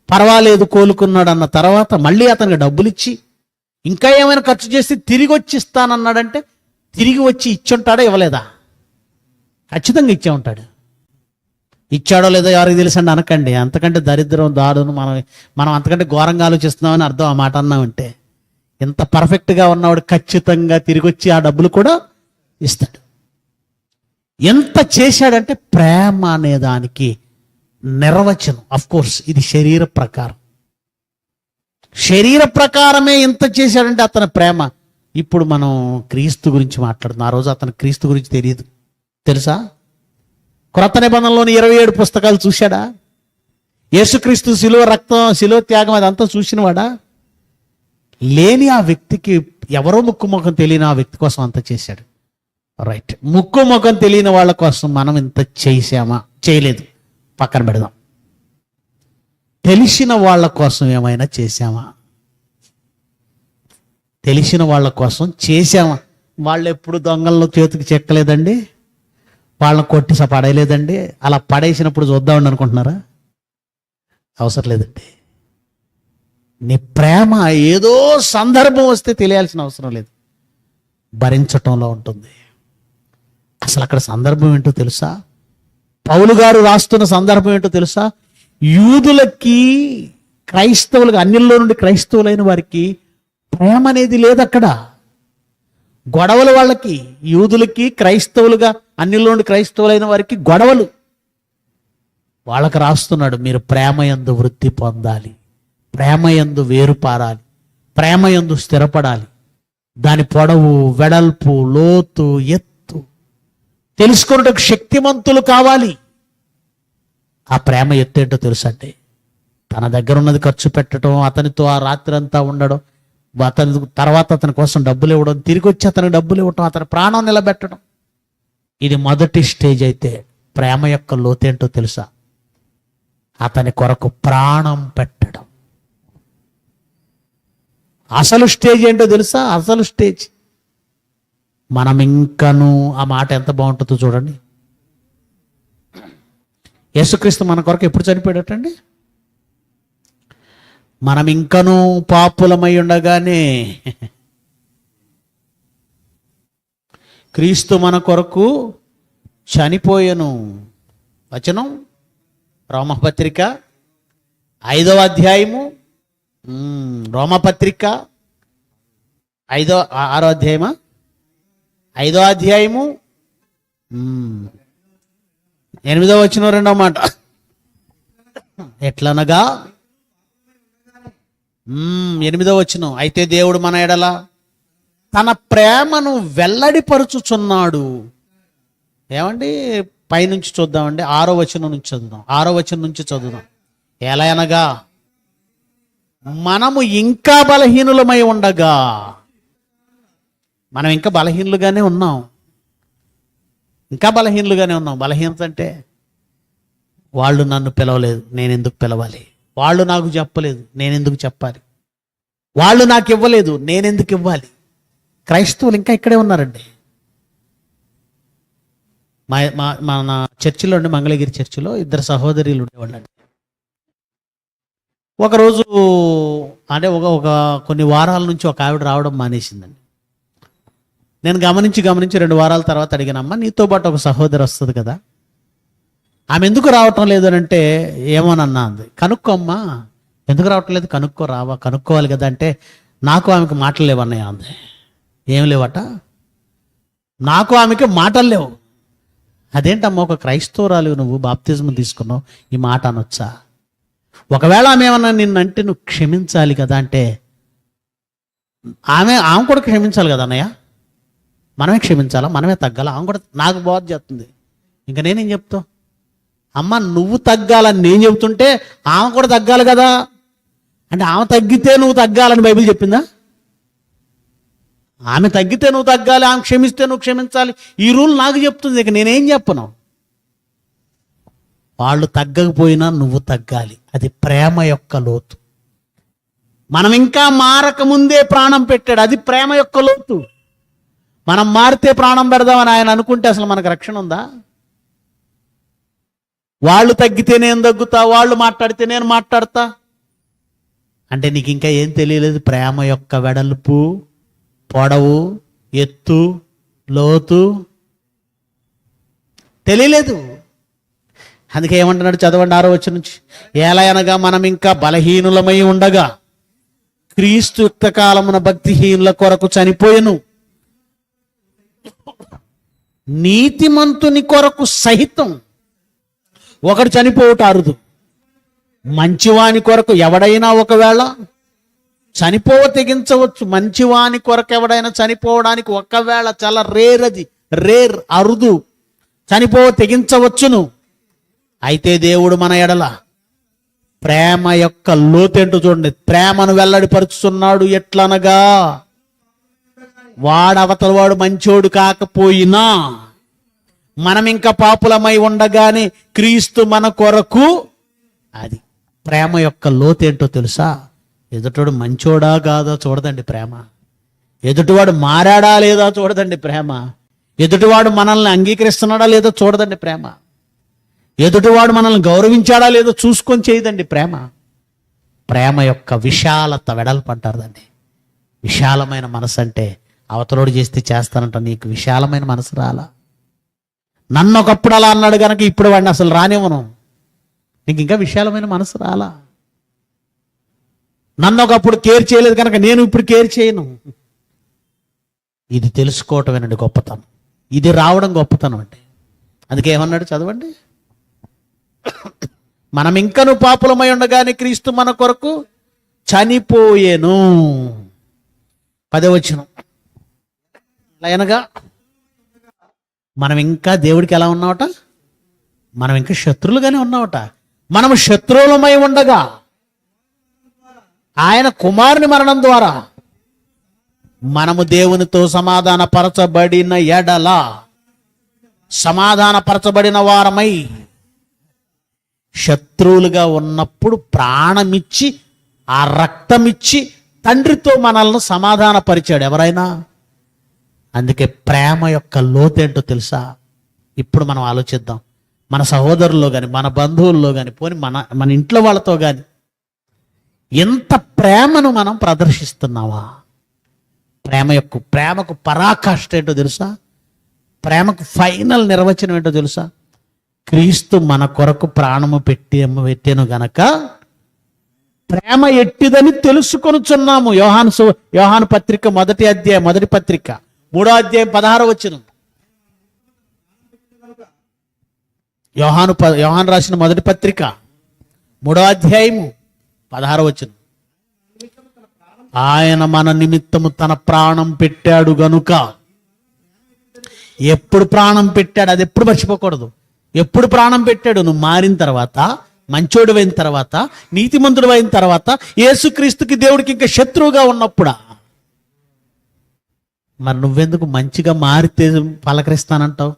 పర్వాలేదు కోలుకున్నాడు అన్న తర్వాత మళ్ళీ అతనికి డబ్బులు ఇచ్చి ఇంకా ఏమైనా ఖర్చు చేసి తిరిగి వచ్చి ఇస్తానన్నాడంటే తిరిగి వచ్చి ఇచ్చుంటాడా? ఇవ్వలేదా? ఖచ్చితంగా ఇచ్చే ఉంటాడు. ఇచ్చాడో లేదో ఎవరికి తెలుసండి అనకండి. అంతకంటే దరిద్రం దాడును మనం అంతకంటే ఘోరంగా ఆలోచిస్తున్నామని అర్థం. ఆ మాట అన్నామంటే ఇంత పర్ఫెక్ట్గా ఉన్నవాడు ఖచ్చితంగా తిరిగి వచ్చి ఆ డబ్బులు కూడా ఇస్తాడు. ఎంత చేశాడంటే ప్రేమ అనే దానికి నిర్వచనం. అఫ్ కోర్స్ ఇది శరీర ప్రకారమే ఇంత చేశాడంటే అతని ప్రేమ. ఇప్పుడు మనం క్రీస్తు గురించి మాట్లాడుతున్నాం. ఆ రోజు అతను క్రీస్తు గురించి తెలియదు, తెలుసా? క్రొత్త నిబంధనలోని 27 పుస్తకాలు చూశాడా? యేసుక్రీస్తు శిలువ రక్తం, శిలువ త్యాగం అదంతా చూసినవాడా? లేని ఆ వ్యక్తికి ఎవరో ముక్కు ముఖం తెలియని ఆ వ్యక్తి కోసం అంత చేశాడు. రైట్, ముక్కు ముఖం తెలియని వాళ్ళ కోసం మనం ఇంత చేసామా? చేయలేదు, పక్కన పెడదాం. తెలిసిన వాళ్ళ కోసం ఏమైనా చేశామా? తెలిసిన వాళ్ళ కోసం చేశామా? వాళ్ళు ఎప్పుడు దొంగలను చేతికి చెక్కలేదండి, వాళ్ళని కొట్టి పడేయలేదండి. అలా పడేసినప్పుడు చూద్దామని అనుకుంటున్నారా? అవసరం లేదండి. నీ ప్రేమ ఏదో సందర్భం వస్తే తెలియాల్సిన అవసరం లేదు, భరించటంలో ఉంటుంది. అసలు అక్కడ సందర్భం ఏంటో తెలుసా? పౌలు గారు రాస్తున్న సందర్భం ఏంటో తెలుసా? యూదులకి క్రైస్తవులకు, అన్యుల్లో నుండి క్రైస్తవులైన వారికి ప్రేమ అనేది లేదు అక్కడ. గొడవలు వాళ్ళకి, యూదులకి క్రైస్తవులుగా అన్యుల్లో నుండి క్రైస్తవులైన వారికి గొడవలు. వాళ్ళకి రాస్తున్నాడు, మీరు ప్రేమయందు వృద్ధి పొందాలి, ప్రేమయందు వేరుపారాలి, ప్రేమయందు స్థిరపడాలి. దాని పొడవు, వెడల్పు, లోతు, ఎత్తు తెలుసుకున్నట్టు శక్తిమంతులు కావాలి. ఆ ప్రేమ ఎత్తేంటో తెలుసండి. తన దగ్గర ఉన్నది ఖర్చు పెట్టడం, అతనితో ఆ రాత్రి అంతా ఉండడం, అతని తర్వాత అతని కోసం డబ్బులు ఇవ్వడం, తిరిగి వచ్చి అతనికి డబ్బులు ఇవ్వటం, అతని ప్రాణం నిలబెట్టడం. ఇది మొదటి స్టేజ్. అయితే ప్రేమ యొక్క లోతేంటో తెలుసా? అతని కొరకు ప్రాణం పెట్టడం. అసలు స్టేజ్ ఏంటో తెలుసా? అసలు స్టేజ్ మనం ఇంకను, ఆ మాట ఎంత బాగుంటుందో చూడండి. యేసుక్రీస్తు మన కొరకు ఎప్పుడు చనిపోయాడటండి? మనం ఇంకను పాపులమై ఉండగానే క్రీస్తు మన కొరకు చనిపోయెను. వచనం రోమపత్రిక 5వ అధ్యాయము, రోమపత్రిక 6వ అధ్యాయమా, 5వ అధ్యాయము 8వ వచనం 2వ మాట. ఎట్లనగా 8వ వచనం, అయితే దేవుడు మన ఎడల తన ప్రేమను వెల్లడిపరుచుచున్నాడు. ఏమండి, పైనుంచి చూద్దామండి, 6వ వచనం నుంచి చదువుదాం. 6వ వచనం నుంచి చదువుదాం. ఎలా అనగా మనము ఇంకా బలహీనులమై ఉండగా, మనం ఇంకా బలహీనులుగానే ఉన్నాం. ఇంకా బలహీనులుగానే ఉన్నాం. బలహీనత అంటే వాళ్ళు నన్ను పిలవలేదు, నేను ఎందుకు పిలవాలి? వాళ్ళు నాకు చెప్పలేదు, నేను ఎందుకు చెప్పాలి? వాళ్ళు నాకు ఇవ్వలేదు, నేను ఎందుకు ఇవ్వాలి? క్రైస్తవులు ఇంకా ఇక్కడే ఉన్నారండి. మన చర్చిలో ఉండి, మంగళగిరి చర్చిలో 2 సహోదరులు ఉండేవాళ్ళండి. ఒకరోజు అంటే ఒక కొన్ని వారాల నుంచి ఒక ఆవిడ రావడం మానేసిందండి. నేను గమనించి 2 వారాల తర్వాత అడిగానమ్మా, నీతో పాటు ఒక సహోదరి వస్తుంది కదా, ఆమె ఎందుకు రావటం లేదు అని అంటే, ఏమోనన్నా అంది. కనుక్కోమ్మా, ఎందుకు రావటం లేదు, కనుక్కోవాలి కదా అంటే, నాకు ఆమెకు మాటలు లేవన్నయ్య అంది. ఏం లేవట? నాకు ఆమెకి మాటలు లేవు. అదేంటమ్మా, ఒక క్రైస్తవురాలు నువ్వు, బాప్తిజం తీసుకున్నావు, ఈ మాట అనొచ్చా? ఒకవేళ ఆమె ఏమన్నా నిన్నంటే నువ్వు క్షమించాలి కదా అంటే, ఆమె కూడా క్షమించాలి కదా అన్నయ్య, మనమే క్షమించాలా, మనమే తగ్గాలా? ఆమె కూడా నాకు బోధ చేస్తుంది. ఇంకా నేనేం చెప్తా? అమ్మ నువ్వు తగ్గాలని నేను చెబుతుంటే ఆమె కూడా తగ్గాలి కదా అంటే, ఆమె తగ్గితే నువ్వు తగ్గాలని బైబిల్ చెప్పిందా? ఆమె తగ్గితే నువ్వు తగ్గాలి, ఆమె క్షమిస్తే నువ్వు క్షమించాలి, ఈ రూల్ నాకు చెప్తుంది. ఇక నేనేం చెప్పను? వాళ్ళు తగ్గకపోయినా నువ్వు తగ్గాలి. అది ప్రేమ యొక్క లోతు. మనం ఇంకా మారక ముందే ప్రాణం పెట్టాడు, అది ప్రేమ యొక్క లోతు. మనం మారితే ప్రాణం పెడదామని ఆయన అనుకుంటే అసలు మనకు రక్షణ ఉందా? వాళ్ళు తగ్గితే నేను తగ్గుతా, వాళ్ళు మాట్లాడితే నేను మాట్లాడతా అంటే నీకు ఇంకా ఏం తెలియలేదు. ప్రేమ యొక్క వెడల్పు, పొడవు, ఎత్తు, లోతు తెలియలేదు. అందుకే ఏమంటున్నాడు చదవండి 6వ వచనం నుంచి, ఏలయనగా మనం ఇంకా బలహీనులమై ఉండగా క్రీస్తు యుక్త కాలమున భక్తిహీనుల కొరకు చనిపోయెను, నీతిమంతుని కొరకు సహితం ఒకడు చనిపోవుట అరుదు. మంచివాని కొరకు ఎవడైనా ఒకవేళ తెగించవచ్చు. మంచివాని కొరకు ఎవడైనా చనిపోవడానికి ఒకవేళ చాలా రేర్ అరుదు, తెగించవచ్చును. అయితే దేవుడు మన ఎడల ప్రేమ యొక్క లోతేంటో చూడండి. ప్రేమను వెల్లడిపరుచుతున్నాడు. ఎట్లనగా, వాడవతల వాడు మంచోడు కాకపోయినా మనం ఇంకా పాపులమై ఉండగానే క్రీస్తు మన కొరకు, అది ప్రేమ యొక్క లోతేంటో తెలుసా? ఎదుటోడు మంచోడా కాదా చూడదండి ప్రేమ. ఎదుటివాడు మారాడా లేదా చూడదండి ప్రేమ. ఎదుటివాడు మనల్ని అంగీకరిస్తున్నాడా లేదో చూడదండి ప్రేమ. ఎదుటివాడు మనల్ని గౌరవించాడా లేదో చూసుకొని చేయదండి ప్రేమ. ప్రేమ యొక్క విశాలత, వెడల్పు అంటారు దాన్ని. విశాలమైన మనసు అంటే అవతలోడు చేస్తే చేస్తానంట. నీకు విశాలమైన మనసు రాలా? నన్ను ఒకప్పుడు అలా అన్నాడు కనుక ఇప్పుడు వాడిని అసలు రానివ్వను. నీకు ఇంకా విశాలమైన మనసు రాలా? నన్ను ఒకప్పుడు కేర్ చేయలేదు కనుక నేను ఇప్పుడు కేర్ చేయను. ఇది తెలుసుకోవటమేనండి గొప్పతనం. ఇది రావడం గొప్పతనం అండి. అందుకే ఏమన్నాడు చదవండి, మనం ఇంకను పాపులమై ఉండగానే క్రీస్తు మన కొరకు చనిపోయేను. 10వ వచనం, అనగా మనం ఇంకా దేవుడికి ఎలా ఉన్నావట? మనం ఇంకా శత్రువులుగానే ఉన్నావట. మనము శత్రువులమై ఉండగా ఆయన కుమారుని మరణం ద్వారా మనము దేవునితో సమాధానపరచబడిన ఎడల, సమాధానపరచబడిన వారమై, శత్రువులుగా ఉన్నప్పుడు ప్రాణమిచ్చి, ఆ రక్తమిచ్చి తండ్రితో మనల్ని సమాధానపరిచాడు ఎవరైనా. అందుకే ప్రేమ యొక్క లోతేంటో తెలుసా? ఇప్పుడు మనం ఆలోచిద్దాం. మన సహోదరుల్లో కానీ, మన బంధువుల్లో కానీ, పోని మన ఇంట్లో వాళ్ళతో కానీ ఎంత ప్రేమను మనం ప్రదర్శిస్తున్నావా? ప్రేమకు పరాకాష్ఠ ఏంటో తెలుసా? ప్రేమకు ఫైనల్ నిర్వచనం ఏంటో తెలుసా? క్రీస్తు మన కొరకు ప్రాణము పెట్టాను గనక ప్రేమ ఎట్టిదని తెలుసుకొనుచున్నాము. యోహాను పత్రిక మొదటి పత్రిక 3వ అధ్యాయం 16వ వచనం. యోహాను రాసిన మొదటి పత్రిక 3వ అధ్యాయము 16వ వచనం. ఆయన మన నిమిత్తము తన ప్రాణం పెట్టాడు గనుక. ఎప్పుడు ప్రాణం పెట్టాడు అది ఎప్పుడు మర్చిపోకూడదు. ఎప్పుడు ప్రాణం పెట్టాడు? నువ్వు మారిన తర్వాత, మంచోడు అయిన తర్వాత, నీతిమంతుడు అయిన తర్వాత, యేసుక్రీస్తుకి దేవుడికి ఇంకా శత్రువుగా ఉన్నప్పుడా? మరి నువ్వెందుకు మంచిగా మారితే పలకరిస్తానంటావు?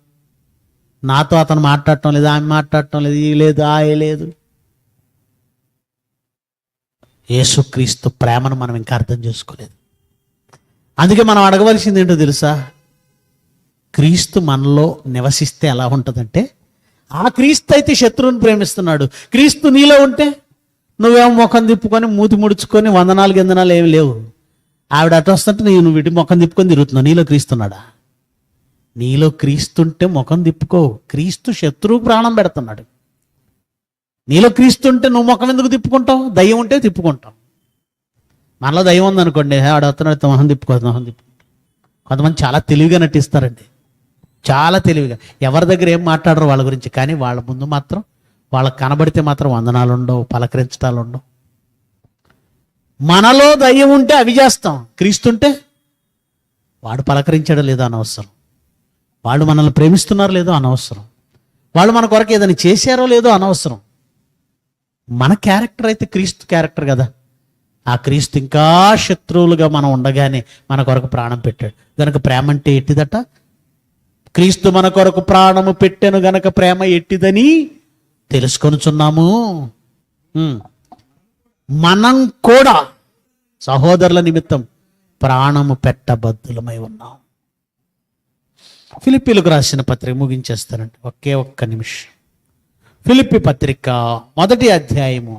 నాతో అతను మాట్లాడటం లేదు, ఆమె మాట్లాడటం లేదు, ఈ లేదు, ఆ లేదు. యేసుక్రీస్తు ప్రేమను మనం ఇంకా అర్థం చేసుకోలేదు. అందుకే మనం అడగవలసింది ఏంటో తెలుసా? క్రీస్తు మనలో నివసిస్తే ఎలా ఉంటుందంటే, ఆ క్రీస్తు అయితే శత్రువుని ప్రేమిస్తున్నాడు. క్రీస్తు నీలో ఉంటే నువ్వేమో ముఖం తిప్పుకొని మూతి ముడుచుకొని వందనాలు గిందనాలు ఏమి లేవు. ఆవిడ అటు వస్తుంటే నువ్వు ఇటు ముఖం తిప్పుకొని తిరుగుతున్నావు. నీలో క్రీస్తున్నాడా? నీలో క్రీస్తుంటే ముఖం తిప్పుకో. క్రీస్తు శత్రువు ప్రాణం పెడుతున్నాడు. నీలో క్రీస్తుంటే నువ్వు ముఖం ఎందుకు తిప్పుకుంటావు? దయ్యం ఉంటే తిప్పుకుంటావు. మనలో దయ్యం ఉందనుకోండి, ఆడ వస్తున్నాడు, మొహం తిప్పుకుంటాం. కొంతమంది చాలా తెలివిగా నటిస్తారండి, చాలా తెలివిగా. ఎవరి దగ్గర ఏం మాట్లాడరు వాళ్ళ గురించి, కానీ వాళ్ళ ముందు మాత్రం వాళ్ళకి కనబడితే మాత్రం వందనాలు ఉండవు, పలకరించటాలు ఉండవు. మనలో దయ్యం ఉంటే అవి చేస్తాం. క్రీస్తుంటే వాడు పలకరించడం లేదో అనవసరం, వాళ్ళు మనల్ని ప్రేమిస్తున్నారో లేదో అనవసరం, వాళ్ళు మన కొరకు ఏదైనా చేశారో లేదో అనవసరం. మన క్యారెక్టర్ అయితే క్రీస్తు క్యారెక్టర్ కదా. ఆ క్రీస్తు ఇంకా శత్రువులుగా మనం ఉండగానే మన కొరకు ప్రాణం పెట్టాడు. గనక ప్రేమ అంటే ఎట్టిదట? క్రీస్తు మన కొరకు ప్రాణము పెట్టెను గనక ప్రేమ ఎట్టిదని తెలుసుకొనుచున్నాము. మనం కూడా సహోదరుల నిమిత్తం ప్రాణము పెట్టబద్దులమై ఉన్నాం. ఫిలిప్పీలకు రాసిన పత్రిక ముగించేస్తానండి, ఒకే ఒక్క నిమిషం. ఫిలిప్పీ పత్రిక 1వ అధ్యాయము.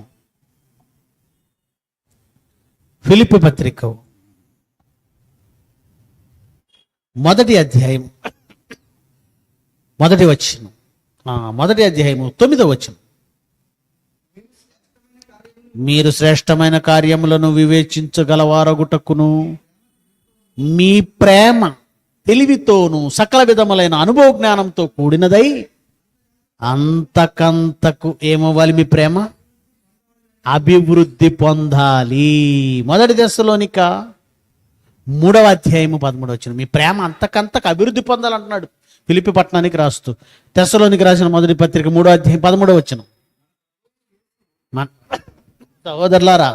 ఫిలిప్పీ పత్రిక 1వ అధ్యాయం 1వ వచనం, 1వ అధ్యాయము 9వ వచనం. మీరు శ్రేష్టమైన కార్యములను వివేచించగలవారగుటకును మీ ప్రేమ తెలివితోను సకల విధములైన అనుభవ జ్ఞానంతో కూడినదై అంతకంతకు ఏమవ్వాలి? మీ ప్రేమ అభివృద్ధి పొందాలి. 1 దశలోనిక 3వ అధ్యాయము 13వ వచనం. మీ ప్రేమ అంతకంతకు అభివృద్ధి పొందాలంటున్నాడు ఫిలిప్పీ పట్టణానికి రాస్తూ. తెస్సలోనికి రాసిన 1వ పత్రిక 3వ అధ్యాయం 13వ వచనం. సహోదరులారా,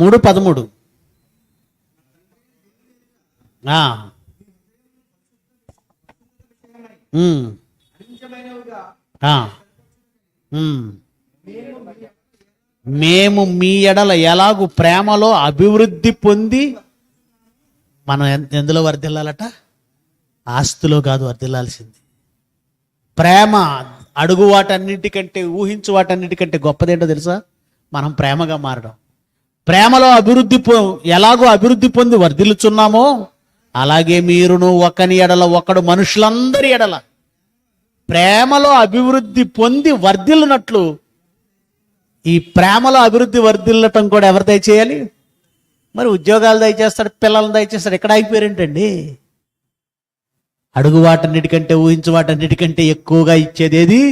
3:13. మేము మీ ఎడల ఎలాగూ ప్రేమలో అభివృద్ధి పొంది, మనం ఎందులో వర్ధిల్లాలట? ఆస్తిలో కాదు వర్ధిల్లాల్సింది. ప్రేమ అడుగు వాటన్నిటికంటే, ఊహించు వాటన్నిటికంటే గొప్పదేంటో తెలుసా? మనం ప్రేమగా మారడం. ప్రేమలో ఎలాగో అభివృద్ధి పొంది వర్ధిల్లుచున్నామో అలాగే మీరును ఒకని ఎడల ఒకడు మనుషులందరి ఎడల ప్రేమలో అభివృద్ధి పొంది వర్ధిల్లునట్లు, ఈ ప్రేమలో అభివృద్ధి వర్ధిల్లటం కూడా ఎవరు దయచేయాలి? మరి ఉద్యోగాలు దయచేస్తాడు, పిల్లలను దయచేస్తాడు. ఎక్కడ అయిపోయారేంటండి? అడుగు వాటన్నిటికంటే, ఊహించు వాటన్నిటికంటే ఎక్కువగా ఇచ్చేదేది?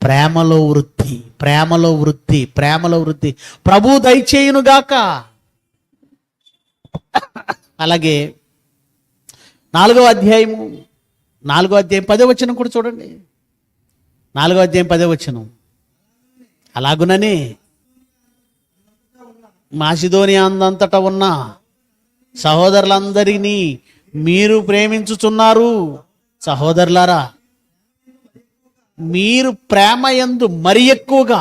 ప్రేమలో వృద్ధి, ప్రేమలో వృద్ధి, ప్రేమలో వృద్ధి. ప్రభు దయచేయునుగాక. అలాగే 4వ అధ్యాయం 10వ వచనం కూడా చూడండి. 4వ అధ్యాయం 10వ వచనం. అలాగుననే మాసిదోనియా అందంతటా ఉన్న సహోదరులందరినీ మీరు ప్రేమించుచున్నారు. సహోదరులారా, మీరు ప్రేమయందు మరి ఎక్కువగా,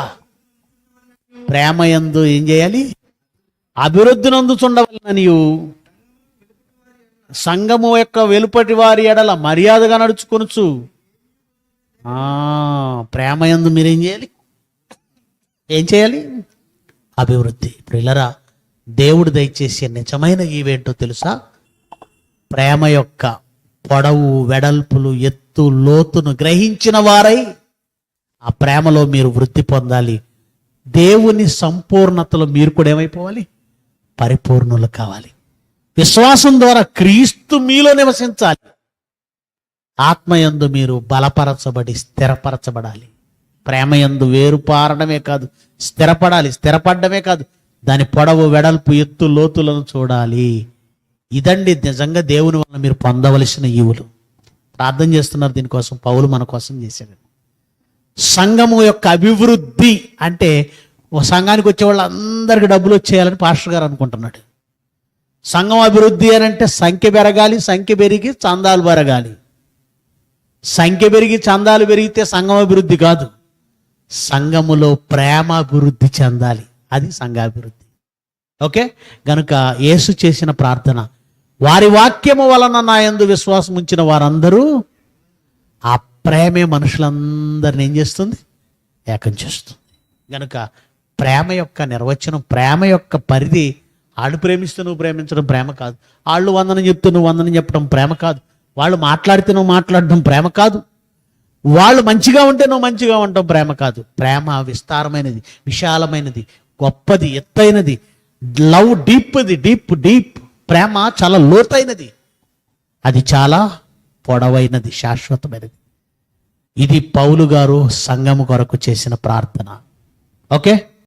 ప్రేమయందు ఏం చేయాలి? అభివృద్ధి నందుచుండవలననియు సంఘము యొక్క వెలుపటి వారి ఎడల మర్యాదగా నడుచుకొనుచు. ప్రేమయందు మీరేం చేయాలి? ఏం చేయాలి? అభివృద్ధి. ప్రియులరా, దేవుడు దయచేసే నిజమైన ఈవేంటో తెలుసా? ప్రేమ యొక్క పొడవు, వెడల్పులు, ఎత్తు, లోతును గ్రహించిన వారై ఆ ప్రేమలో మీరు వృద్ధి పొందాలి. దేవుని సంపూర్ణతలో మీరు కూడా ఏమైపోవాలి? పరిపూర్ణులు కావాలి. విశ్వాసం ద్వారా క్రీస్తు మీలో నివసించాలి. ఆత్మయందు మీరు బలపరచబడి స్థిరపరచబడాలి. ప్రేమయందు వేరుపారడమే కాదు, స్థిరపడాలి. స్థిరపడమే కాదు, దాని పొడవు, వెడల్పు, ఎత్తు, లోతులను చూడాలి. ఇదండి నిజంగా దేవుని వల్ల మీరు పొందవలసిన ఈవులు. ప్రార్థన చేస్తున్నారు దీనికోసం. పౌలు మన కోసం చేశాడు. సంఘము యొక్క అభివృద్ధి అంటే ఓ సంఘానికి వచ్చే వాళ్ళందరికీ డబ్బులు వచ్చేయాలని పాస్టర్ గారు అనుకుంటున్నాడు. సంఘం అభివృద్ధి అని అంటే సంఖ్య పెరగాలి, సంఖ్య పెరిగి చందాలు పెరగాలి. సంఖ్య పెరిగి చందాలు పెరిగితే సంఘం అభివృద్ధి కాదు, సంఘములో ప్రేమ అభివృద్ధి చెందాలి, అది సంఘాభివృద్ధి. ఓకే, గనుక యేసు చేసిన ప్రార్థన, వారి వాక్యము వలన నా యందు విశ్వాసం ఉంచిన వారందరూ, ఆ ప్రేమే మనుషులందరిని ఏం చేస్తుంది? ఏకం చేస్తుంది. గనుక ప్రేమ యొక్క నిర్వచనం, ప్రేమ యొక్క పరిధి, వాళ్ళు ప్రేమిస్తే నువ్వు ప్రేమించడం ప్రేమ కాదు, వాళ్ళు వందనం చెప్తే నువ్వు వందనం చెప్పడం ప్రేమ కాదు, వాళ్ళు మాట్లాడితే నువ్వు మాట్లాడడం ప్రేమ కాదు, వాళ్ళు మంచిగా ఉంటే నువ్వు మంచిగా ఉండటం ప్రేమ కాదు. ప్రేమ విస్తారమైనది, విశాలమైనది, గొప్పది, ఎత్తైనది. Love deep. ప్రేమ చాలా లోతైనది, అది చాలా పొడవైనది, శాశ్వతమైనది. ఇది పౌలు గారు సంఘము కొరకు చేసిన ప్రార్థన. ఓకే.